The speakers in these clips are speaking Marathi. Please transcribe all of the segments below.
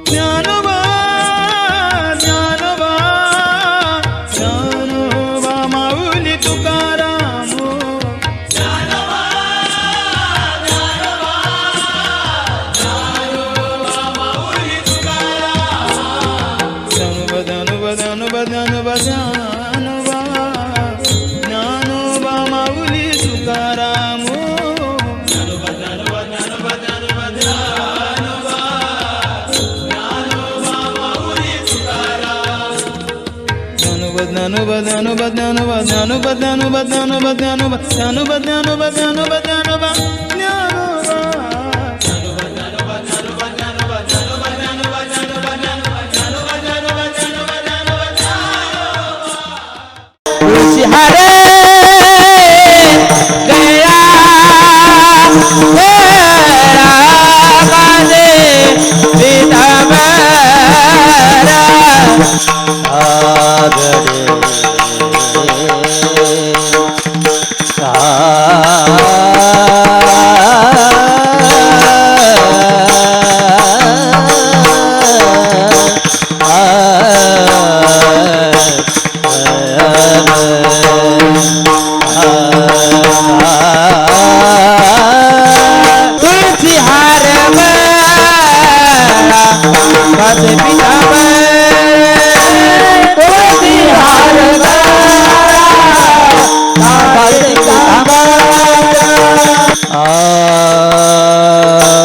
ज्ञानोबा ज्ञानोबा ज्ञानोबा माऊली तुकाराम ज्ञानोबा ज्ञानोबा ज्ञानोबा माऊली तुकाराम ज्ञानोबा ज्ञानोबा ज्ञानोबा ज्ञानोबा ज्ञानोबा ज्ञानोबा माऊली तुकाराम ज्ञानोबा ज्ञानोबा ज्ञानोबा ज्ञानोबा ज्ञानोबा ज्ञानोबा ज्ञानोबा ज्ञानोबा ज्ञानोबा ज्ञानोबा ज्ञानोबा ज्ञानोबा ज्ञानोबा ज्ञानोबा ज्ञानोबा हरे गया तेरा बाजे पीतांबरा आगरे तुलसी हार तुलसी हार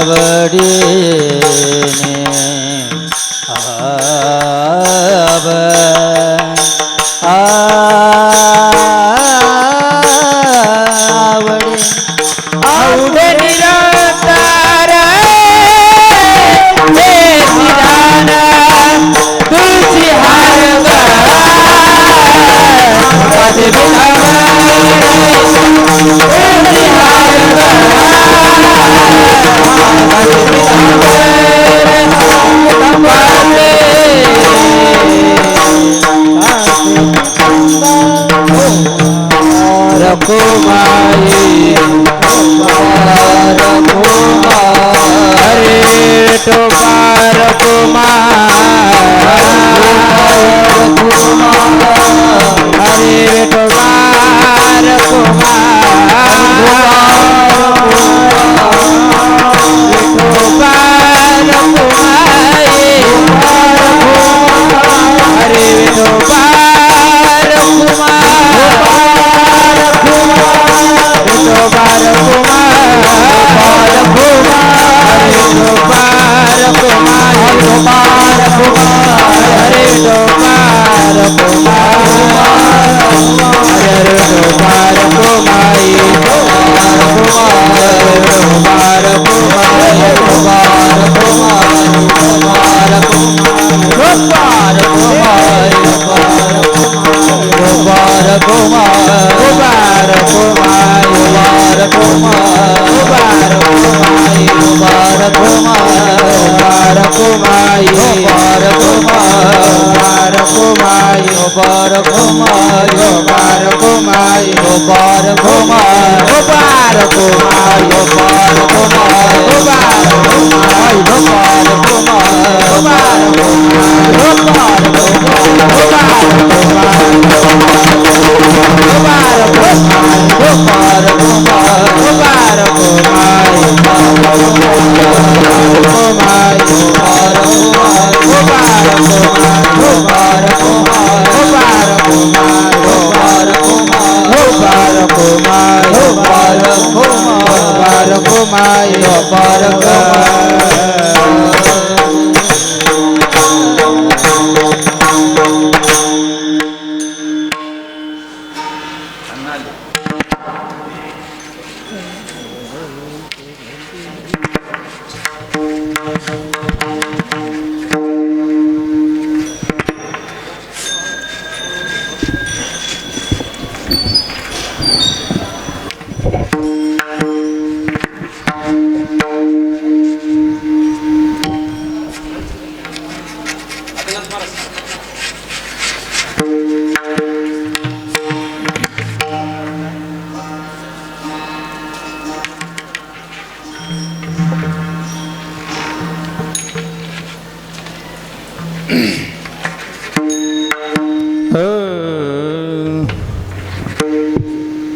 आवड़ी आव आवड़ी आवड़े निरंतर तुलसी हार रघुमाई हरे टोपार हरे टोपार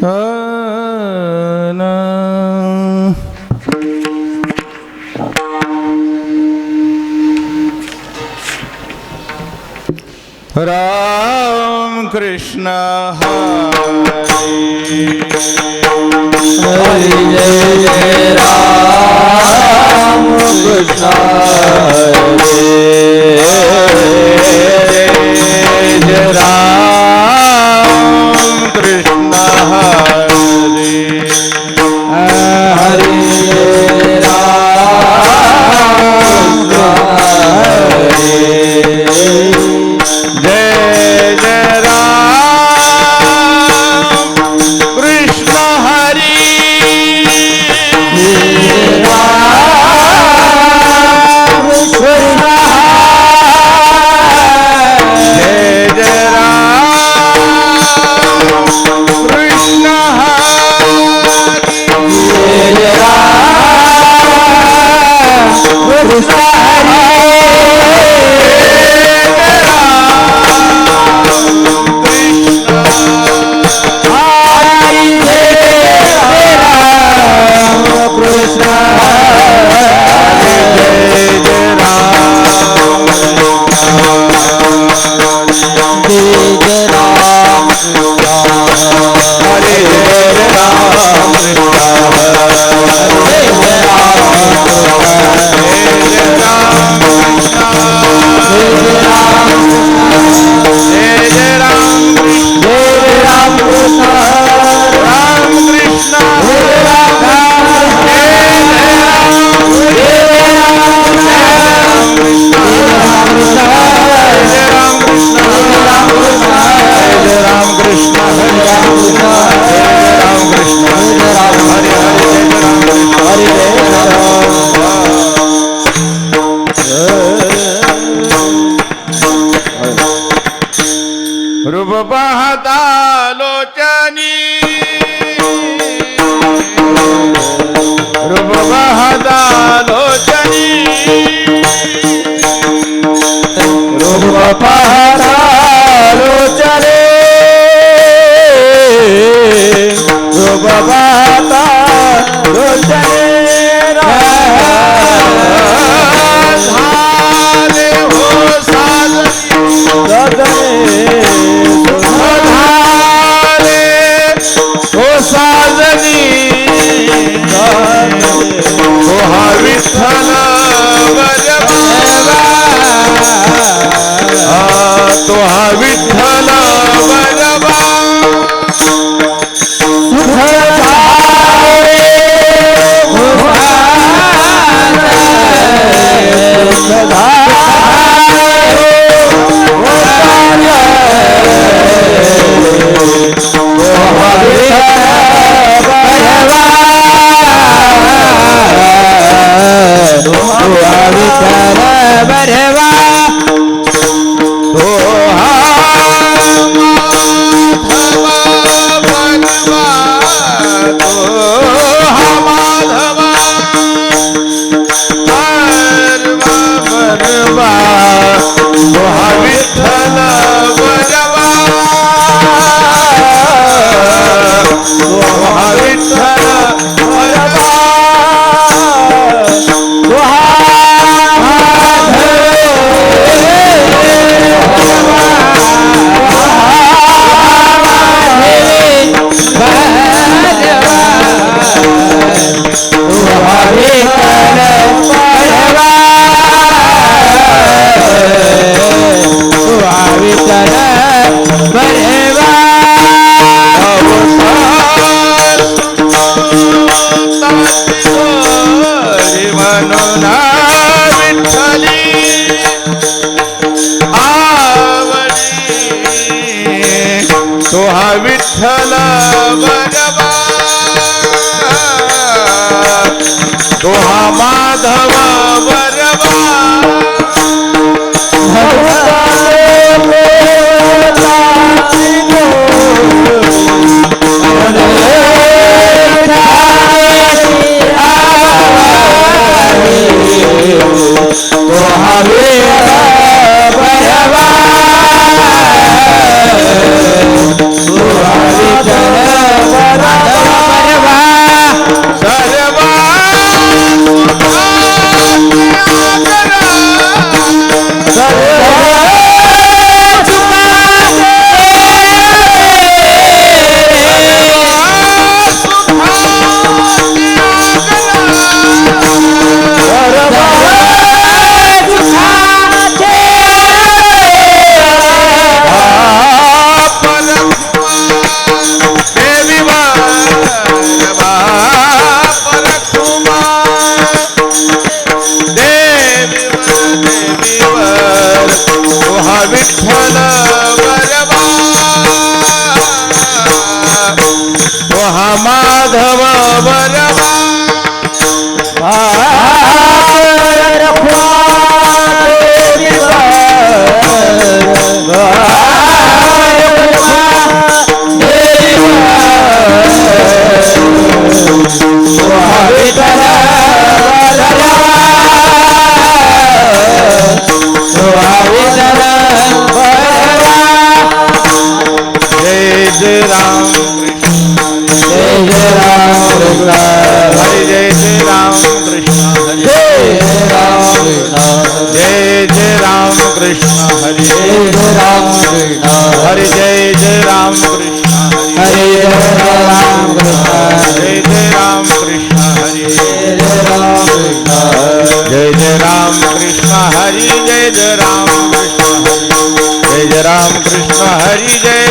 ना. राम कृष्ण हरी. हरि जय जय राम कृष्ण हरे जय राम कृष्ण हरी. हरि जय राम हरे जय जय राम कृष्ण हरी. जय जय राम कृष्ण रूप पाहता लोचनी. रूप पाहता लोचनी. रूप पाहता लोचने रूप पाहता लोचने धारे हो साजनी. धारे हो साजनी. हो हा विठ्ठल वरवा. महामाधव बलवा जय राम हरे जय राम कृष्ण कृष्ण हरे हरे जय राम कृष्ण हरे जय राम कृष्ण हरे जय राम कृष्ण हरि जय राम कृष्ण हरि जय राम कृष्ण हरि जय राम कृष्ण हरि जय राम कृष्ण हरि जय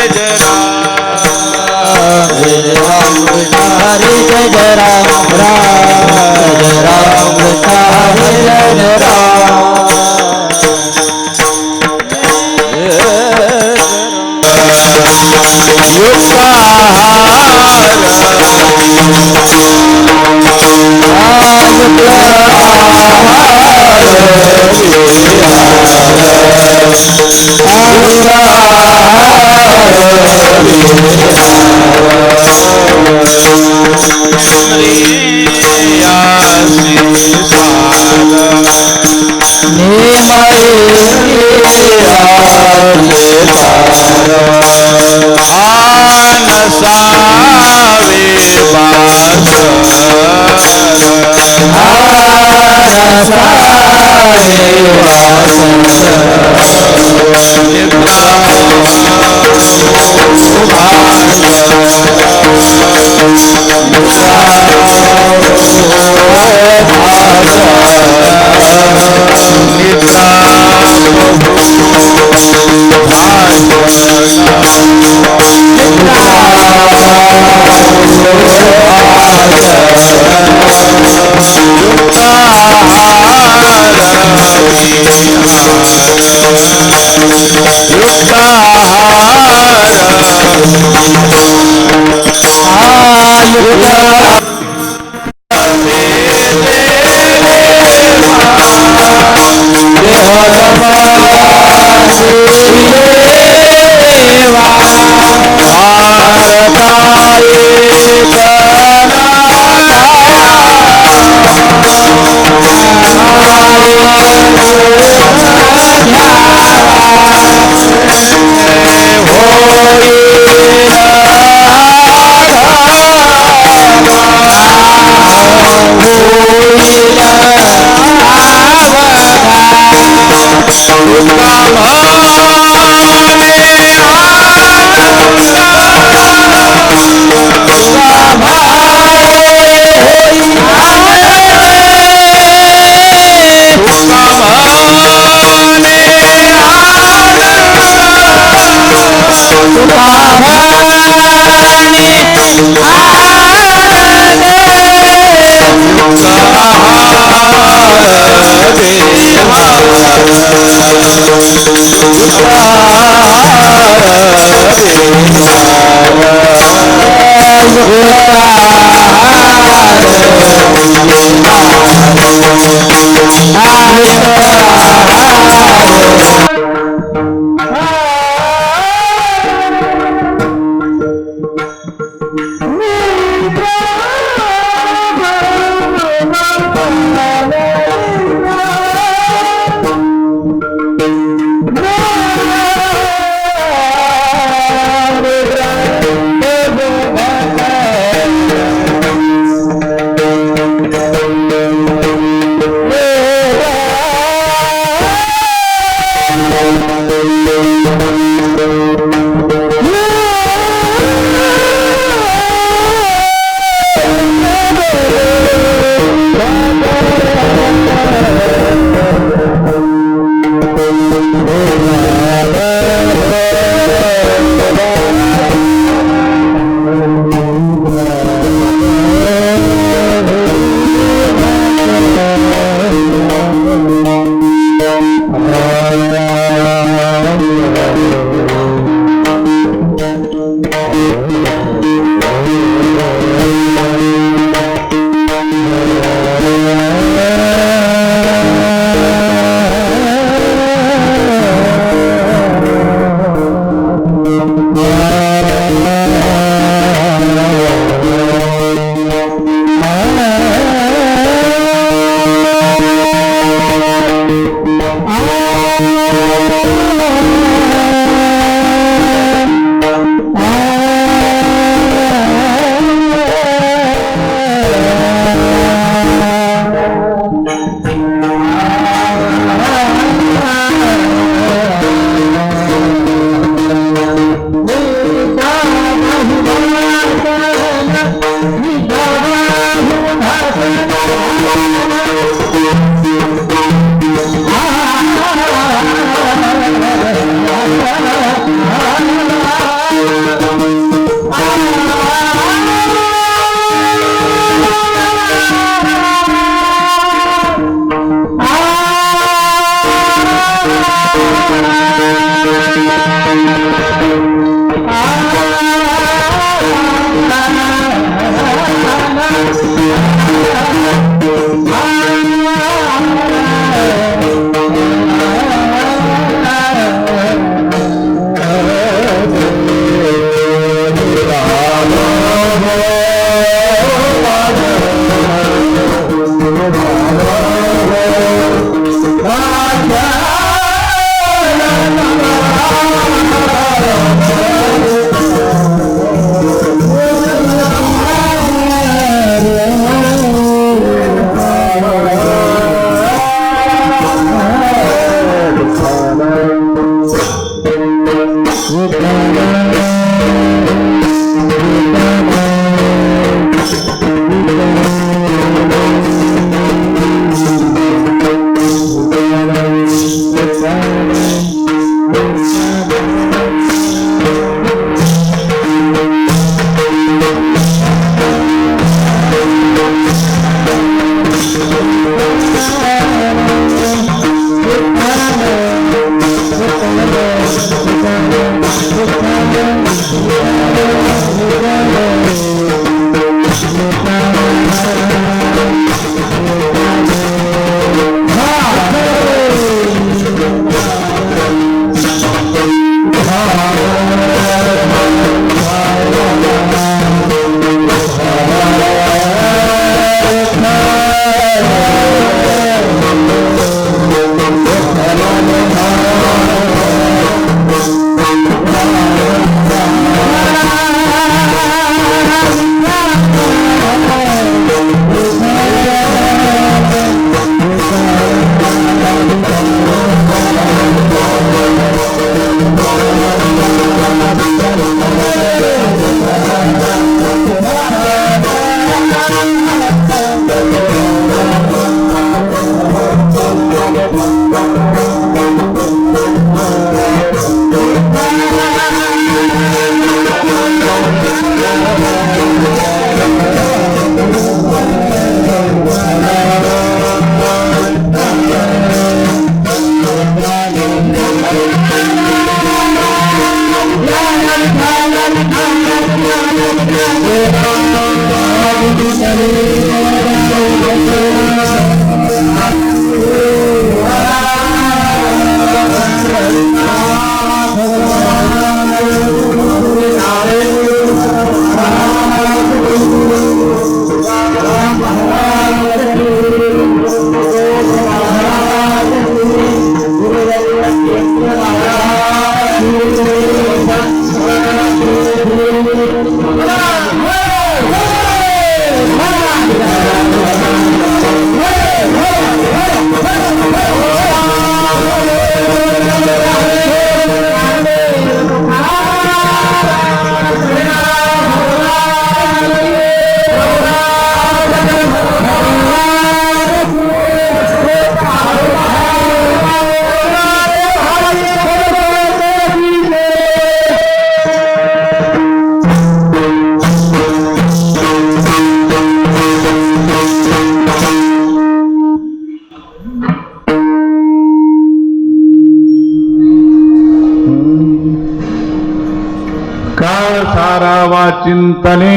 चिंतने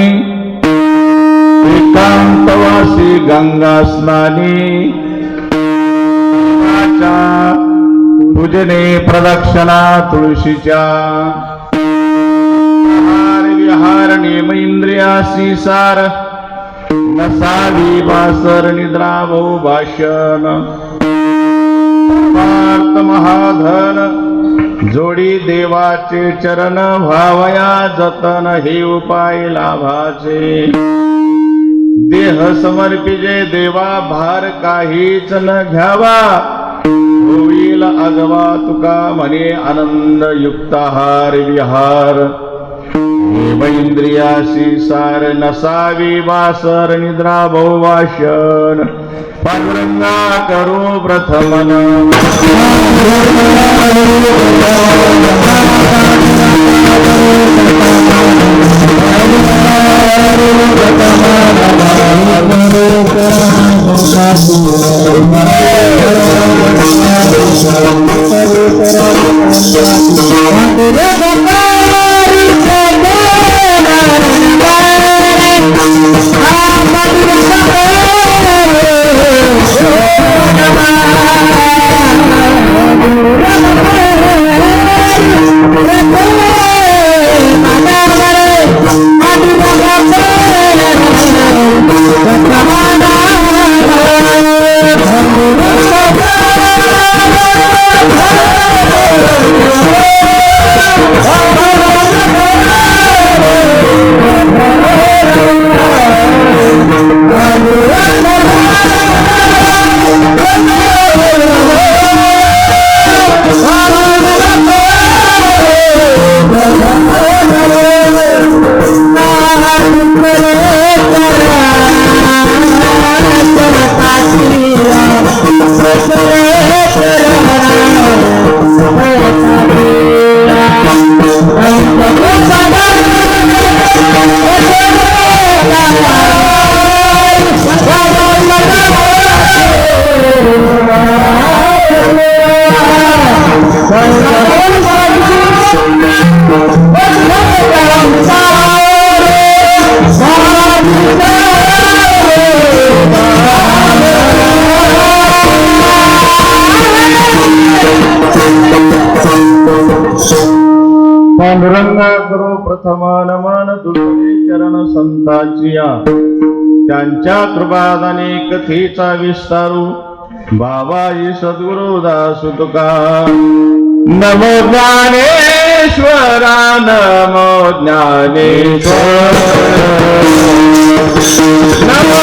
एकांतवासी गंगा स्नानी पूजने प्रदक्षिणा तुळशीच्या विहार नियम इंद्रियासी सार नसावी वासर निद्रा बहु भाषण पार्थ महाधन जोडी देवाचे चरण भावया जतन हे उपाय लाभाचे देह समर्पिजे देवा भार काहीच न घ्यावा होईल अगवा तुका म्हणे आनंद युक्त हार विहार इंद्रियासी सार नसावी वासर निद्रा बहुवाशन पांडुरंगा करू प्रथमन I'm पांडुरंगा करो प्रथम नमन दुर्गे चरण संतांचिया त्यांच्या कृपादाने कथेचा विस्तारू बाबाजी सद्गुरु दासु तुका नमो ज्ञानेश्वरा नमो ज्ञानेश्वर नमो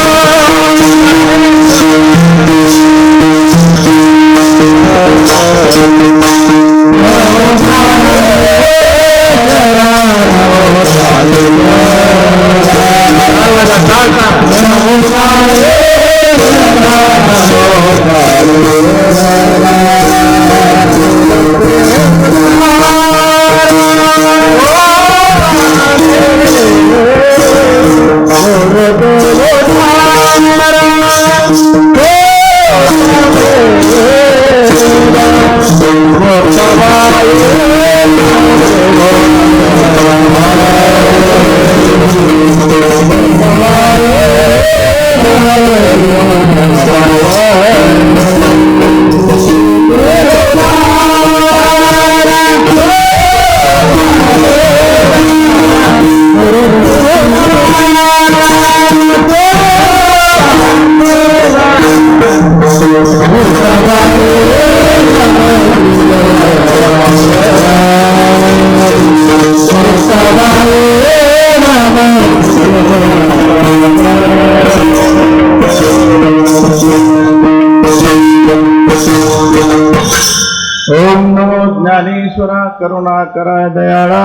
ओम नमो ज्ञानेश्वरा करुणा करा दयाळा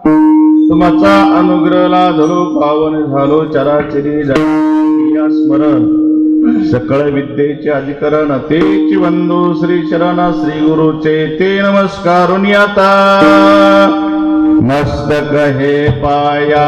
तुमचा अनुग्रहला धरू पावन झालो चराचरी या स्मरण सकळ विद्येचे अधिकरण तेची बंधू श्री चरण श्री गुरुचे ते नमस्कारून आता मस्तक हे पाया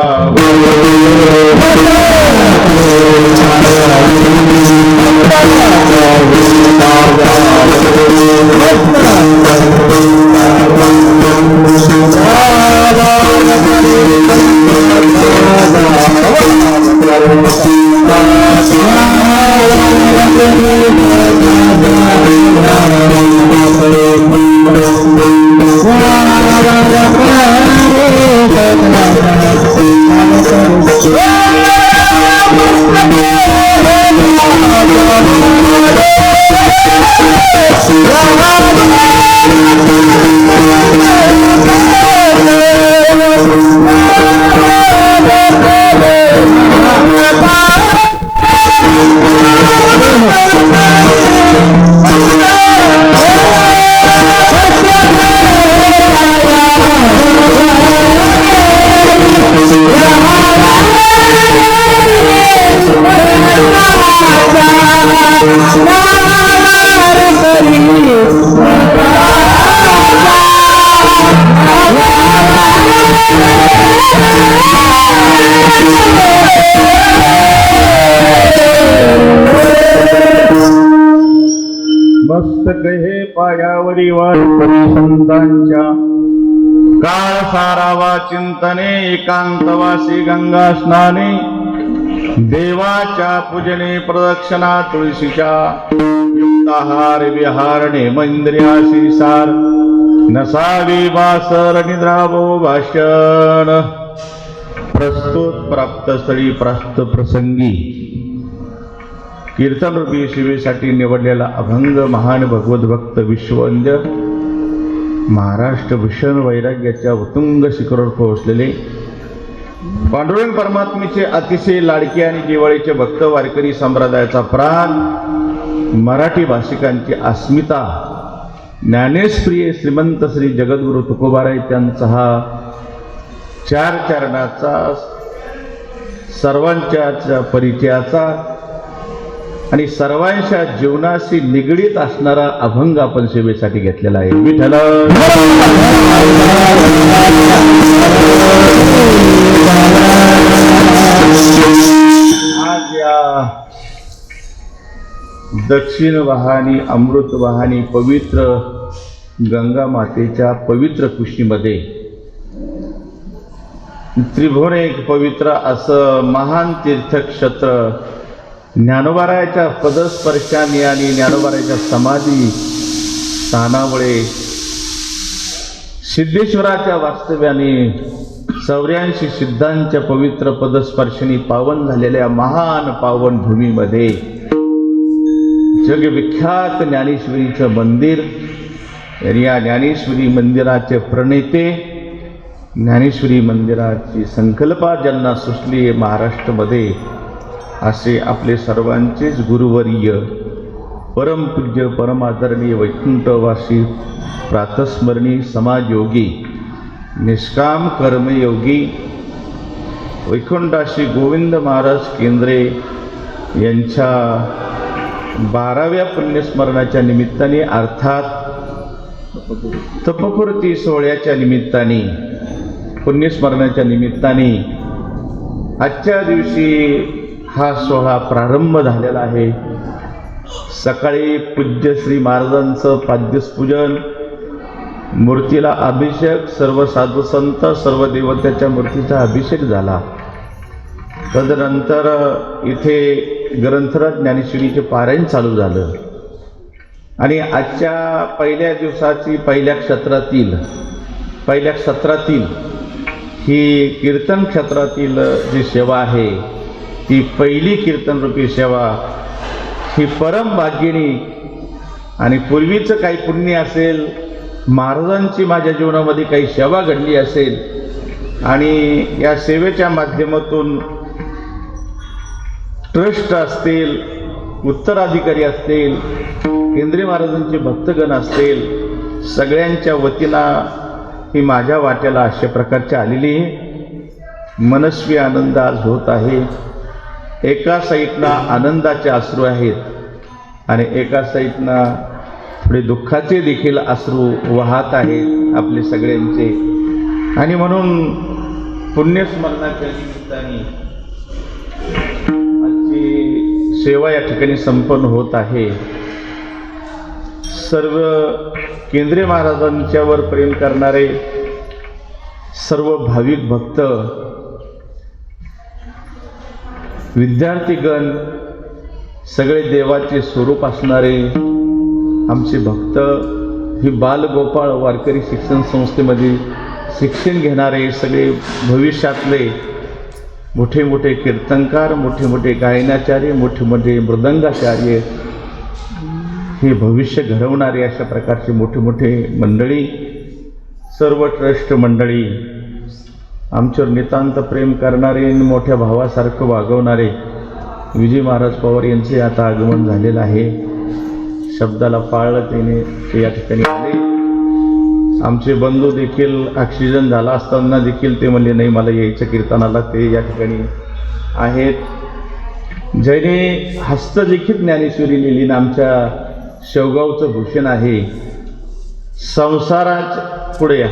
मस्तक हे पायावरी वाटपरी संतांच्या काळ सारावा चिंतने एकांतवासी गंगा स्नाने देवाच्या पूजने प्रदक्षिणा तुळशीच्या युक्ताहार विहारणे मंदिरासी सार नसावी बासर निद्रावो भाषण प्रस्तुत प्राप्त स्थळी प्रास्त प्रसंगी कीर्तन रूपी शिवेसाठी निवडलेला अभंग महान भगवत भक्त विश्ववंद्य महाराष्ट्र भूषण वैराग्याच्या उत्तुंग शिखरावर पोहोचलेले पांडुरंग परमात्मेचे अतिशय लाडके आणि जिव्हाळीचे भक्त वारकरी संप्रदायाचा प्राण मराठी भाषिकांची अस्मिता ज्ञानेश्वरी श्रीमंत श्री जगद्गुरु तुकोबाराय त्यांचा हा चार चरणाचा सर्वांच्या परिचयाचा आणि सर्वांच्या जीवनाशी निगडीत असणारा अभंग आपण सेवेसाठी घेतलेला आहे. विठ्ठल आज या दक्षिण वाहिनी अमृत वाहिनी पवित्र गंगा मातेच्या पवित्र कुशीमध्ये त्रिभुवन एक पवित्र असं महान तीर्थक्षेत्र ज्ञानोबारायाच्या पदस्पर्शाने आणि ज्ञानोबारायाच्या समाधी स्थानामुळे सिद्धेश्वराच्या वास्तव्याने 84 सिद्धांच्या पवित्र पदस्पर्शाने पावन झालेल्या महान पावन भूमीमध्ये जगविख्यात ज्ञानेश्वरीचं मंदिर. या ज्ञानेश्वरी मंदिराचे प्रणेते, ज्ञानेश्वरी मंदिराची संकल्पना ज्यांना सुचली महाराष्ट्रामध्ये असे आपले सर्वांचेच गुरुवर्य परमपूज्य परमादरणीय वैकुंठवासी प्रातस्मरणी समाजयोगी निष्काम कर्मयोगी वैकुंठाशी गोविंद महाराज केंद्रे यांच्या 12व्या पुण्यस्मरणाच्या निमित्ताने अर्थात तपपूर्ती सोहळ्याच्या निमित्ताने पुण्यस्मरणाच्या निमित्ताने आजच्या दिवशी हा सोहळा प्रारंभ झालेला आहे. सकाळी पूज्य श्री महाराजांचं पाद्यपूजन, मूर्तीला अभिषेक, सर्व साधू संत सर्व देवताच्या मूर्तीचा अभिषेक झाला. तदनंतर इथे ग्रंथराज ज्ञानेश्वरीचे पारायण चालू झालं आणि आजच्या पहिल्या दिवसाची पहिल्या सत्रातील ही कीर्तन क्षेत्रातील जी सेवा आहे ती पहिली कीर्तनरूपी सेवा ही परम भाग्यिणी. आणि पूर्वीचं काही पुण्य असेल, महाराजांची माझ्या जीवनामध्ये काही सेवा घडली असेल आणि या सेवेच्या माध्यमातून ट्रस्ट असतील, उत्तराधिकारी असतील, केंद्रीय महाराजांचे भक्तगण असतील, सगळ्यांच्या वतीनं ही माझ्या वाट्याला अशा प्रकारची आलेली मनस्वी आनंद आज होत आहे. एका साईडला आनंदाचे अश्रू आहेत आणि एका साईडला थोडे दुःखाचे देखील अश्रू वाहत आहेत आपले सगळ्यांचे. आणि म्हणून पुण्यस्मरणाच्या निमित्ताने आजची सेवा या ठिकाणी संपन्न होत आहे. सर्व केंद्रीय महाराजांच्यावर प्रेम करणारे सर्व भाविक भक्त, विद्यार्थीगण, सगळे देवाचे स्वरूप असणारे आमचे भक्त, ही बालगोपाळ वारकरी शिक्षण संस्थेमध्ये शिक्षण घेणारे सगळे भविष्यातले मोठे मोठे कीर्तनकार, मोठे मोठे गायनाचार्य, मोठे मोठे मृदंगाचार्य, हे भविष्य घडवणारे अशा प्रकारचे मोठे मोठे मंडळी, सर्व ट्रस्ट मंडळी, आमच्यावर नितांत प्रेम करणारे, मोठ्या भावासारखं वागवणारे विजय महाराज पवार यांचे आता आगमन झालेलं आहे. शब्दाला पाळलं ते या ठिकाणी आले. आमचे बंधू देखील ऑक्सिजन झाला असताना देखील ते म्हणले नाही मला यायचं कीर्तनाला, ते या ठिकाणी आहेत. ज्याने हस्तलिखित ज्ञानेश्वरी लिहिली आमच्या शेवगावचं भूषण आहे. संसाराच्या पुढे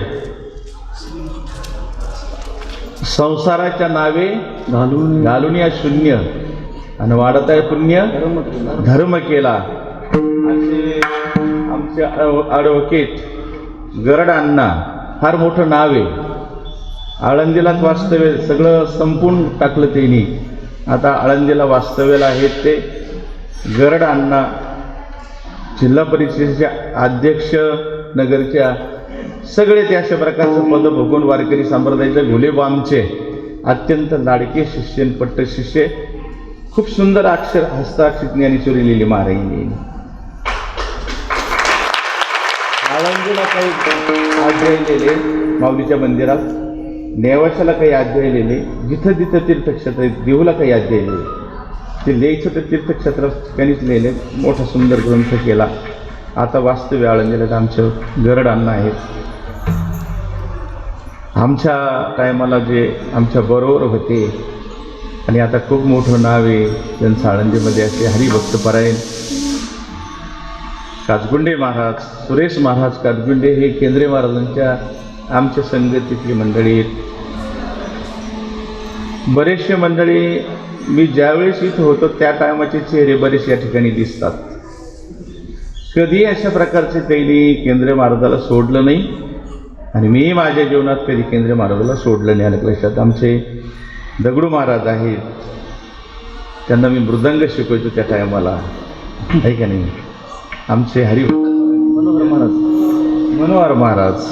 संसाराच्या नावे घालून या शून्य आणि वाढत आहे पुण्य धर्म केला असे आमचे ॲडव्होकेट गरड अण्णा, फार मोठं नाव आहे. आळंदीलाच वास्तव्य सगळं संपून टाकलं त्यांनी. आता आळंदीला वास्तव्याला आहेत ते गरड अण्णा, जिल्हा परिषदेचे अध्यक्ष नगरच्या, सगळे ते अशा प्रकारचं पद भोगून वारकरी संप्रदायाचे घोलेबामचे अत्यंत लाडके शिष्य, पट्ट शिष्य, खूप सुंदर अक्षर हस्ताक्षर ज्ञानेश्वरी लिहिली महाराजांनी. आळंदीला काही अध्याय लिहिले, माऊलीच्या मंदिरात नेवाशाला काही अध्याय लिहिले, जिथं जिथं तीर्थक्षेत्र देहूला काही अध्याय लिहिले, ते लिहायचं तर तीर्थक्षेत्र ठिकाणीच लिहिले. मोठा सुंदर ग्रंथ केला. आता वास्तव्य आळंदीला आमचे गरड अण्णा आहेत. आमच्या टायमाला जे आमच्या बरोबर होते आणि आता खूप मोठं नाव आहे त्यांचं आळंदीमध्ये असे हरिभक्तपरायण काचगुंडे महाराज, सुरेश महाराज काचगुंडे हे केंद्रे महाराजांच्या आमच्या संगतीतली मंडळी आहेत. बरेचसे मंडळी मी ज्यावेळेस इथं होतो त्या टायमाचे चेहरे बरेच या ठिकाणी दिसतात. कधी अशा प्रकारचे त्यांनी केंद्रीय महाराजाला सोडलं नाही आणि मी माझ्या जीवनात कधी केंद्रीय महाराजाला सोडलं नाही. आलं लक्षात. आमचे दगडू महाराज आहेत, त्यांना मी मृदंग शिकवायचो त्या टायमाला, आहे का नाही. आमचे मनोहर महाराज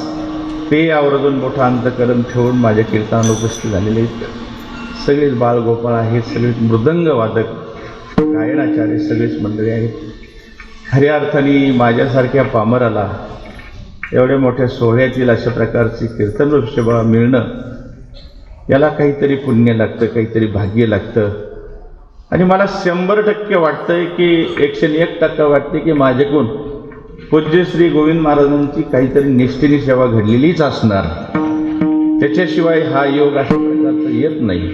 ते आवर्जून मोठं अंतकरण ठेवून माझ्या कीर्तनाला उपस्थित झालेले आहेत. सगळेच बाळगोपाळ आहेत, सगळेच मृदंग वादक, गायनाचार्य सगळेच मंडळी आहेत. खऱ्या अर्थाने माझ्यासारख्या पामराला एवढ्या मोठ्या सोहळ्यातील अशा प्रकारची कीर्तन वृक्षभा मिळणं, याला काहीतरी पुण्य लागतं, काहीतरी भाग्य लागतं. आणि मला 100% वाटतंय की 101% वाटते की माझ्याकडून पूज्य श्री गोविंद महाराजांची काहीतरी निष्ठेने सेवा घडलेलीच असणार. त्याच्याशिवाय हा योग अशा प्रकारचा येत नाही.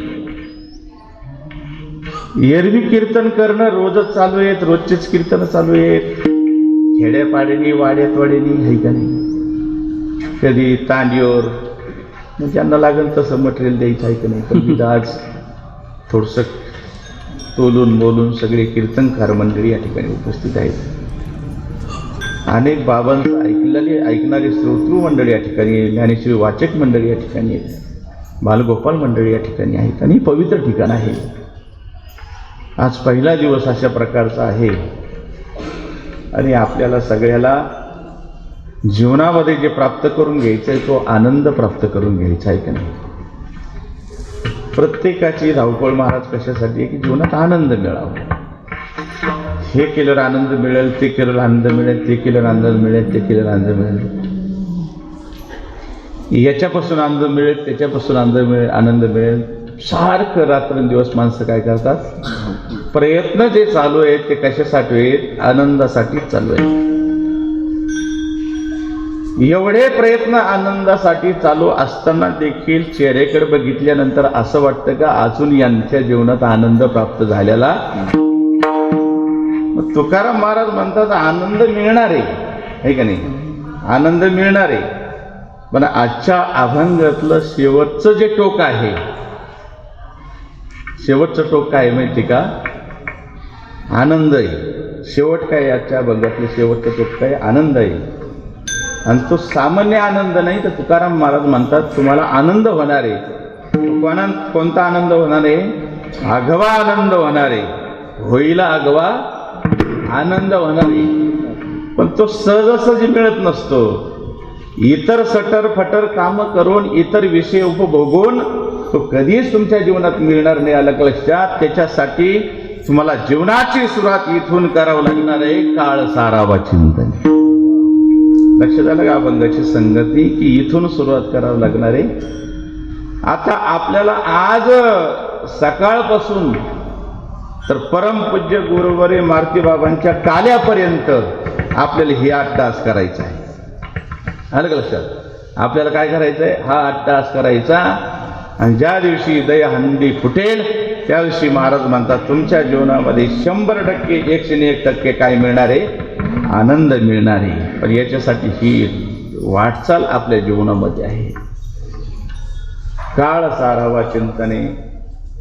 एरवी कीर्तन करणं रोजच चालू आहेत, रोजचेच कीर्तन चालू आहेत, खेड्यापाड्यानी वाड्यात वाड्यानी, आहे का नाही. कधी तांडीवर मग ज्यांना लागेल तसं मटेरियल द्यायचं, आहे का नाही. पण आज थोडंसं तोलून बोलून सगळे कीर्तनकार मंडळी या ठिकाणी उपस्थित आहेत. अनेक बाबांचं ऐकणारी श्रोतृ मंडळी या ठिकाणी, ज्ञानेश्वरी वाचक मंडळी या ठिकाणी आहेत, बालगोपाल मंडळी या ठिकाणी आहेत. आणि पवित्र ठिकाण आहे. आज पहिला दिवस अशा प्रकारचा आहे आणि आपल्याला सगळ्याला जीवनामध्ये जे प्राप्त करून घ्यायचं आहे तो आनंद प्राप्त करून घ्यायचा आहे का नाही. प्रत्येकाची धावपळ महाराज कशासाठी आहे की जीवनात आनंद मिळावा. हे केल्यावर आनंद मिळेल, ते केल्यावर आनंद मिळेल, ते केल्यावर आनंद मिळेल, ते केल्यावर आनंद मिळेल, याच्यापासून आनंद मिळेल, त्याच्यापासून आनंद मिळेल. सारखं रात्रंदिवस माणसं काय करतात, प्रयत्न जे चालू आहेत ते कशासाठी आहेत, आनंदासाठीच चालू आहेत. एवढे प्रयत्न आनंदासाठी चालू असताना देखील चेहऱ्याकडे बघितल्यानंतर असं वाटतं का अजून यांच्या जीवनात आनंद प्राप्त झालेला. तुकाराम महाराज म्हणतात आनंद मिळणार आहे का नाही, आनंद मिळणार आहे. पण आजच्या अभंगातलं शेवटचं जे टोक आहे, शेवटचं टोक काय माहिती का, आनंद आहे. शेवट काय आजच्या अभंगातलं शेवटचं टोक काय, आनंद आहे. आणि तो सामान्य आनंद नाही, तर तुकाराम महाराज म्हणतात तुम्हाला आनंद होणार आहे. कोणता आनंद होणार आहे, आघवा आनंद होणार आहे. होईला आघवा आनंद होणार आहे. पण तो सहजासहजी मिळत नसतो. इतर सटर फटर कामं करून, इतर विषय उपभोगून तो कधीच तुमच्या जीवनात मिळणार नाही. आलं लक्षात. त्याच्यासाठी तुम्हाला जीवनाची सुरुवात इथून करावं लागणार आहे, काळ सारावा चिंतन. लक्षात आलं का अभंगाची संगती, की इथून सुरुवात करावं लागणार आहे. आता आपल्याला आज सकाळपासून तर परमपूज्य गुरुवरे मारुती बाबांच्या काल्यापर्यंत आपल्याला हे 8 तास करायचा आहे. आलं का लक्षात. आपल्याला काय करायचं आहे, हा 8 तास करायचा. आणि ज्या दिवशी दहीहंडी फुटेल त्या दिवशी महाराज म्हणतात तुमच्या जीवनामध्ये 100% 101% काय मिळणार आहे, आनंद मिळणार आहे. पण याच्यासाठी ही वाटचाल आपल्या जीवनामध्ये आहे. काळ सारावा चिंतने,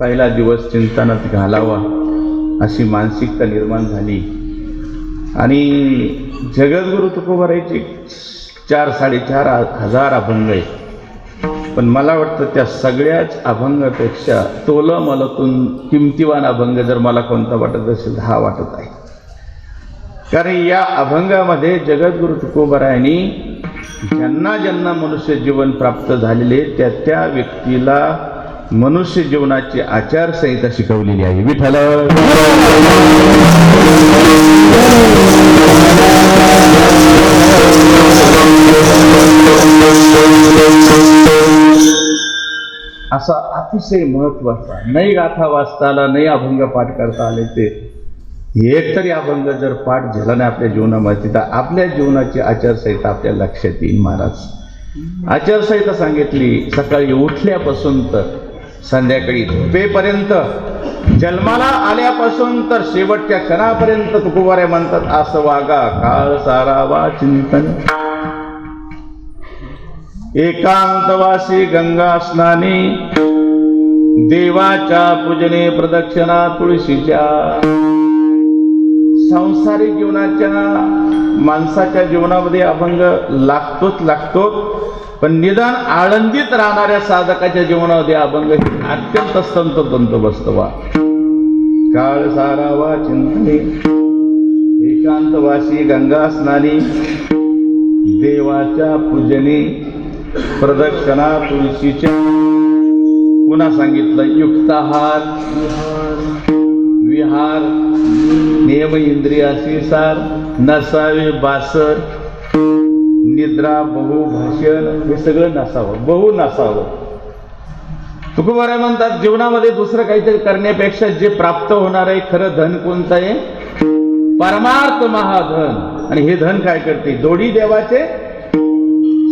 पहिला दिवस चिंतनात घालावा अशी मानसिकता निर्माण झाली. आणि जगद्गुरु तुकोबारायचे 4-4.5 हजार अभंग आहेत. पण मला वाटतं त्या सगळ्याच अभंगापेक्षा तोलमलातून किमतीवान अभंग जर मला कोणता वाटत असेल, हा वाटत आहे. कारण या अभंगामध्ये जगद्गुरु तुकोबारायांनी ज्यांना ज्यांना मनुष्य जीवन प्राप्त झालेले त्या त्या व्यक्तीला मनुष्य जीवनाची आचारसंहिता शिकवलेली आहे. विठ्ठल असा अतिशय महत्वाचा, नाही गाथा वाचता आला, नाही अभंग पाठ करता आले, ते एक तरी अभंग जर पाठ झाला नाही आपल्या जीवनामध्ये तर आपल्या जीवनाची आचारसंहिता आपल्या लक्षात येईल. महाराज आचारसंहिता सांगितली, सकाळी उठल्यापासून तर संध्याकाळी झोपेपर्यंत, जन्माला आल्यापासून तर शेवटच्या क्षणापर्यंत तुकोबाराय म्हणतात असं वागा काळ सारावा चिंतन. एकांतवासी गंगा स्नानी, देवाच्या पूजने प्रदक्षिणा तुळशीच्या. सांसारिक जीवनाच्या माणसाच्या जीवनामध्ये अभंग लागतोच लागतो, पण निदान आळंदीत राहणाऱ्या साधकाच्या जीवनामध्ये अभंग अत्यंत तंतोतंत बसतवा. काळ सारावा चिंतने, एकांतवासी गंगा स्नानी, देवाच्या पूजने प्रदक्षिणा तुळशीच्या. पुन्हा सांगितलं युक्ताहार, विहार, नियम इंद्रियाशी सार, नसावे बासर, निद्रा, बहु भाषण, हे सगळं नसावं, बहु नसावं. तुकोबाराय म्हणतात जीवनामध्ये दुसरं काहीतरी करण्यापेक्षा जे प्राप्त होणार आहे खरं धन कोणतं आहे? परमार्थ महाधन. आणि हे धन काय करते? दोडी देवाचे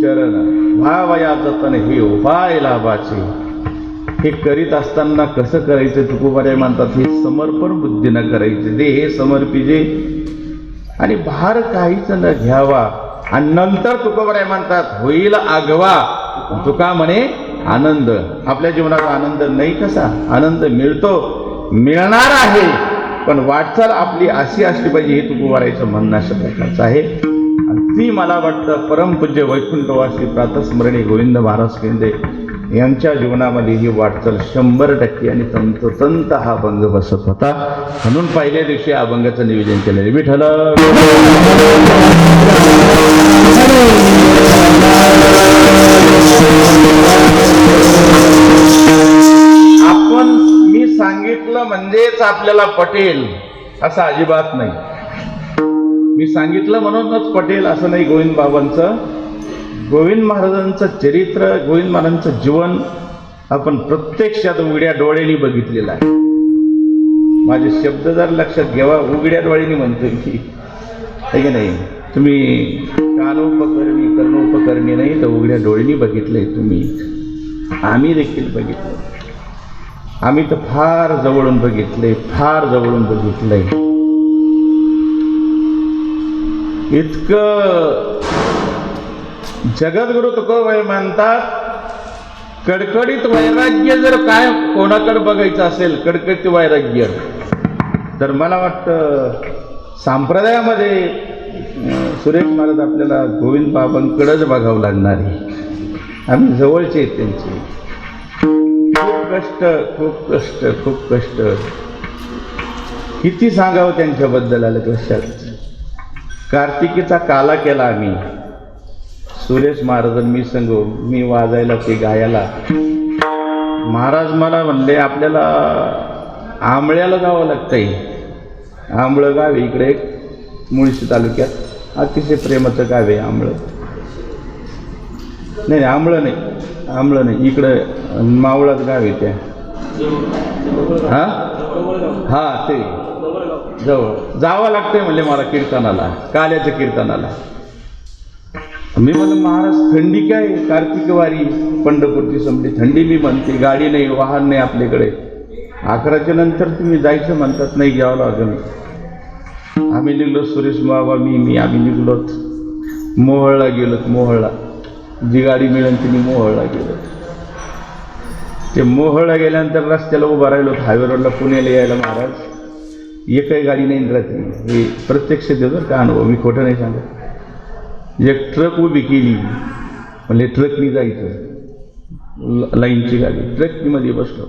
चरण, भावया जतन हे उपाय लाभाचे. हे करीत असताना कसं करायचं? तुकोबाराय म्हणतात हे समर्पण बुद्धीनं करायचे. दे हे समर्पिजे आणि भार काहीच न घ्यावा. आणि नंतर तुकोबाराय म्हणतात होईल आगवा. तुका म्हणे आनंद. आपल्या जीवनात आनंद नाही, कसा आनंद मिळतो, मिळणार आहे, पण वाटचाल आपली अशी असली पाहिजे. हे तुकोबारायचं म्हणणं अशा प्रकारचं आहे. आणि ती मला वाटतं परमपूज्य वैकुंठवासी प्रातस्मरणी गोविंद महाराज केंद्रे यांच्या जीवनामध्ये ही वाटचाल 100% आणि तंतोतंत हा अभंग बसत होता. म्हणून पहिल्या दिवशी अभंगाचं निवेदन केलेलं. विठ्ठल आपण मी सांगितलं म्हणजेच आपल्याला पटेल असं अजिबात नाही. मी सांगितलं म्हणूनच पटेल असं नाही. गोविंद बाबांचं, गोविंद महाराजांचं चरित्र, गोविंद महाराजांचं जीवन आपण प्रत्यक्षात उघड्या डोळ्यांनी बघितलेलं आहे. माझे शब्द जर लक्षात घ्यावा, उघड्या डोळ्यांनी म्हणतोय की, आहे की नाही? तुम्ही कानोपकरणी कर्णोपकरणी नाही तर उघड्या डोळ्यांनी बघितलंय तुम्ही. आम्ही देखील बघितलं. आम्ही तर फार जवळून बघितलंय, फार जवळून बघितलंय. इतकं जगद्गुरु तुकोबाराय म्हणतात कडकडीत वैराग्य जर काय कोणाकडे बघायचं असेल, कडकडीत वैराग्य, तर मला वाटतं संप्रदायामध्ये सुरेश महाराज आपल्याला गोविंद बाबांकडेच बघावं लागणार आहे. आम्ही जवळचे आहेत त्यांचे. खूप कष्ट, खूप कष्ट, खूप कष्ट. किती सांगावं त्यांच्याबद्दल आलं लक्षात. कार्तिकीचा काला केला आम्ही, सुरेश महाराज मी संगो, मी वाजायला ते गायला. महाराज मला म्हणले आपल्याला आंबळ्याला जावं लागतंय. आंबळं गाव इकडे मुळशी तालुक्यात अतिशय प्रेमाचं गाव आहे आंबळं. नाही आंबळं नाही, आंबळं नाही, इकडं मावळाच गाव आहे त्या. हा ते जवळ जावं लागतंय म्हणले मला कीर्तनाला, काल्याच्या कीर्तनाला. मी म्हणलं महाराज थंडी काय, कार्तिक वारी पंढरपूरची संपली, थंडी मी म्हणते, गाडी नाही, वाहन नाही आपल्याकडे, 11च्या नंतर तुम्ही जायचं म्हणतात. नाही घ्यावं लागेल. आम्ही निघलो, सुरेश बाबा मी आम्ही निघलोत. मोहळला गेलोत. मोहळला जी गाडी मिळेल तिने मोहळला गेलो. ते मोहळला गेल्यानंतर रस्त्याला उभं राहिलो हायवे रोडला पुण्याला यायला. महाराज एकही गाडी नाही राहते. हे प्रत्यक्ष देतो का अनुभव, मी खोटं नाही सांगत. एक ट्रक उभी केली, म्हणजे ट्रकनी जायचं, लाईनची गाडी, ट्रकमध्ये बसलो.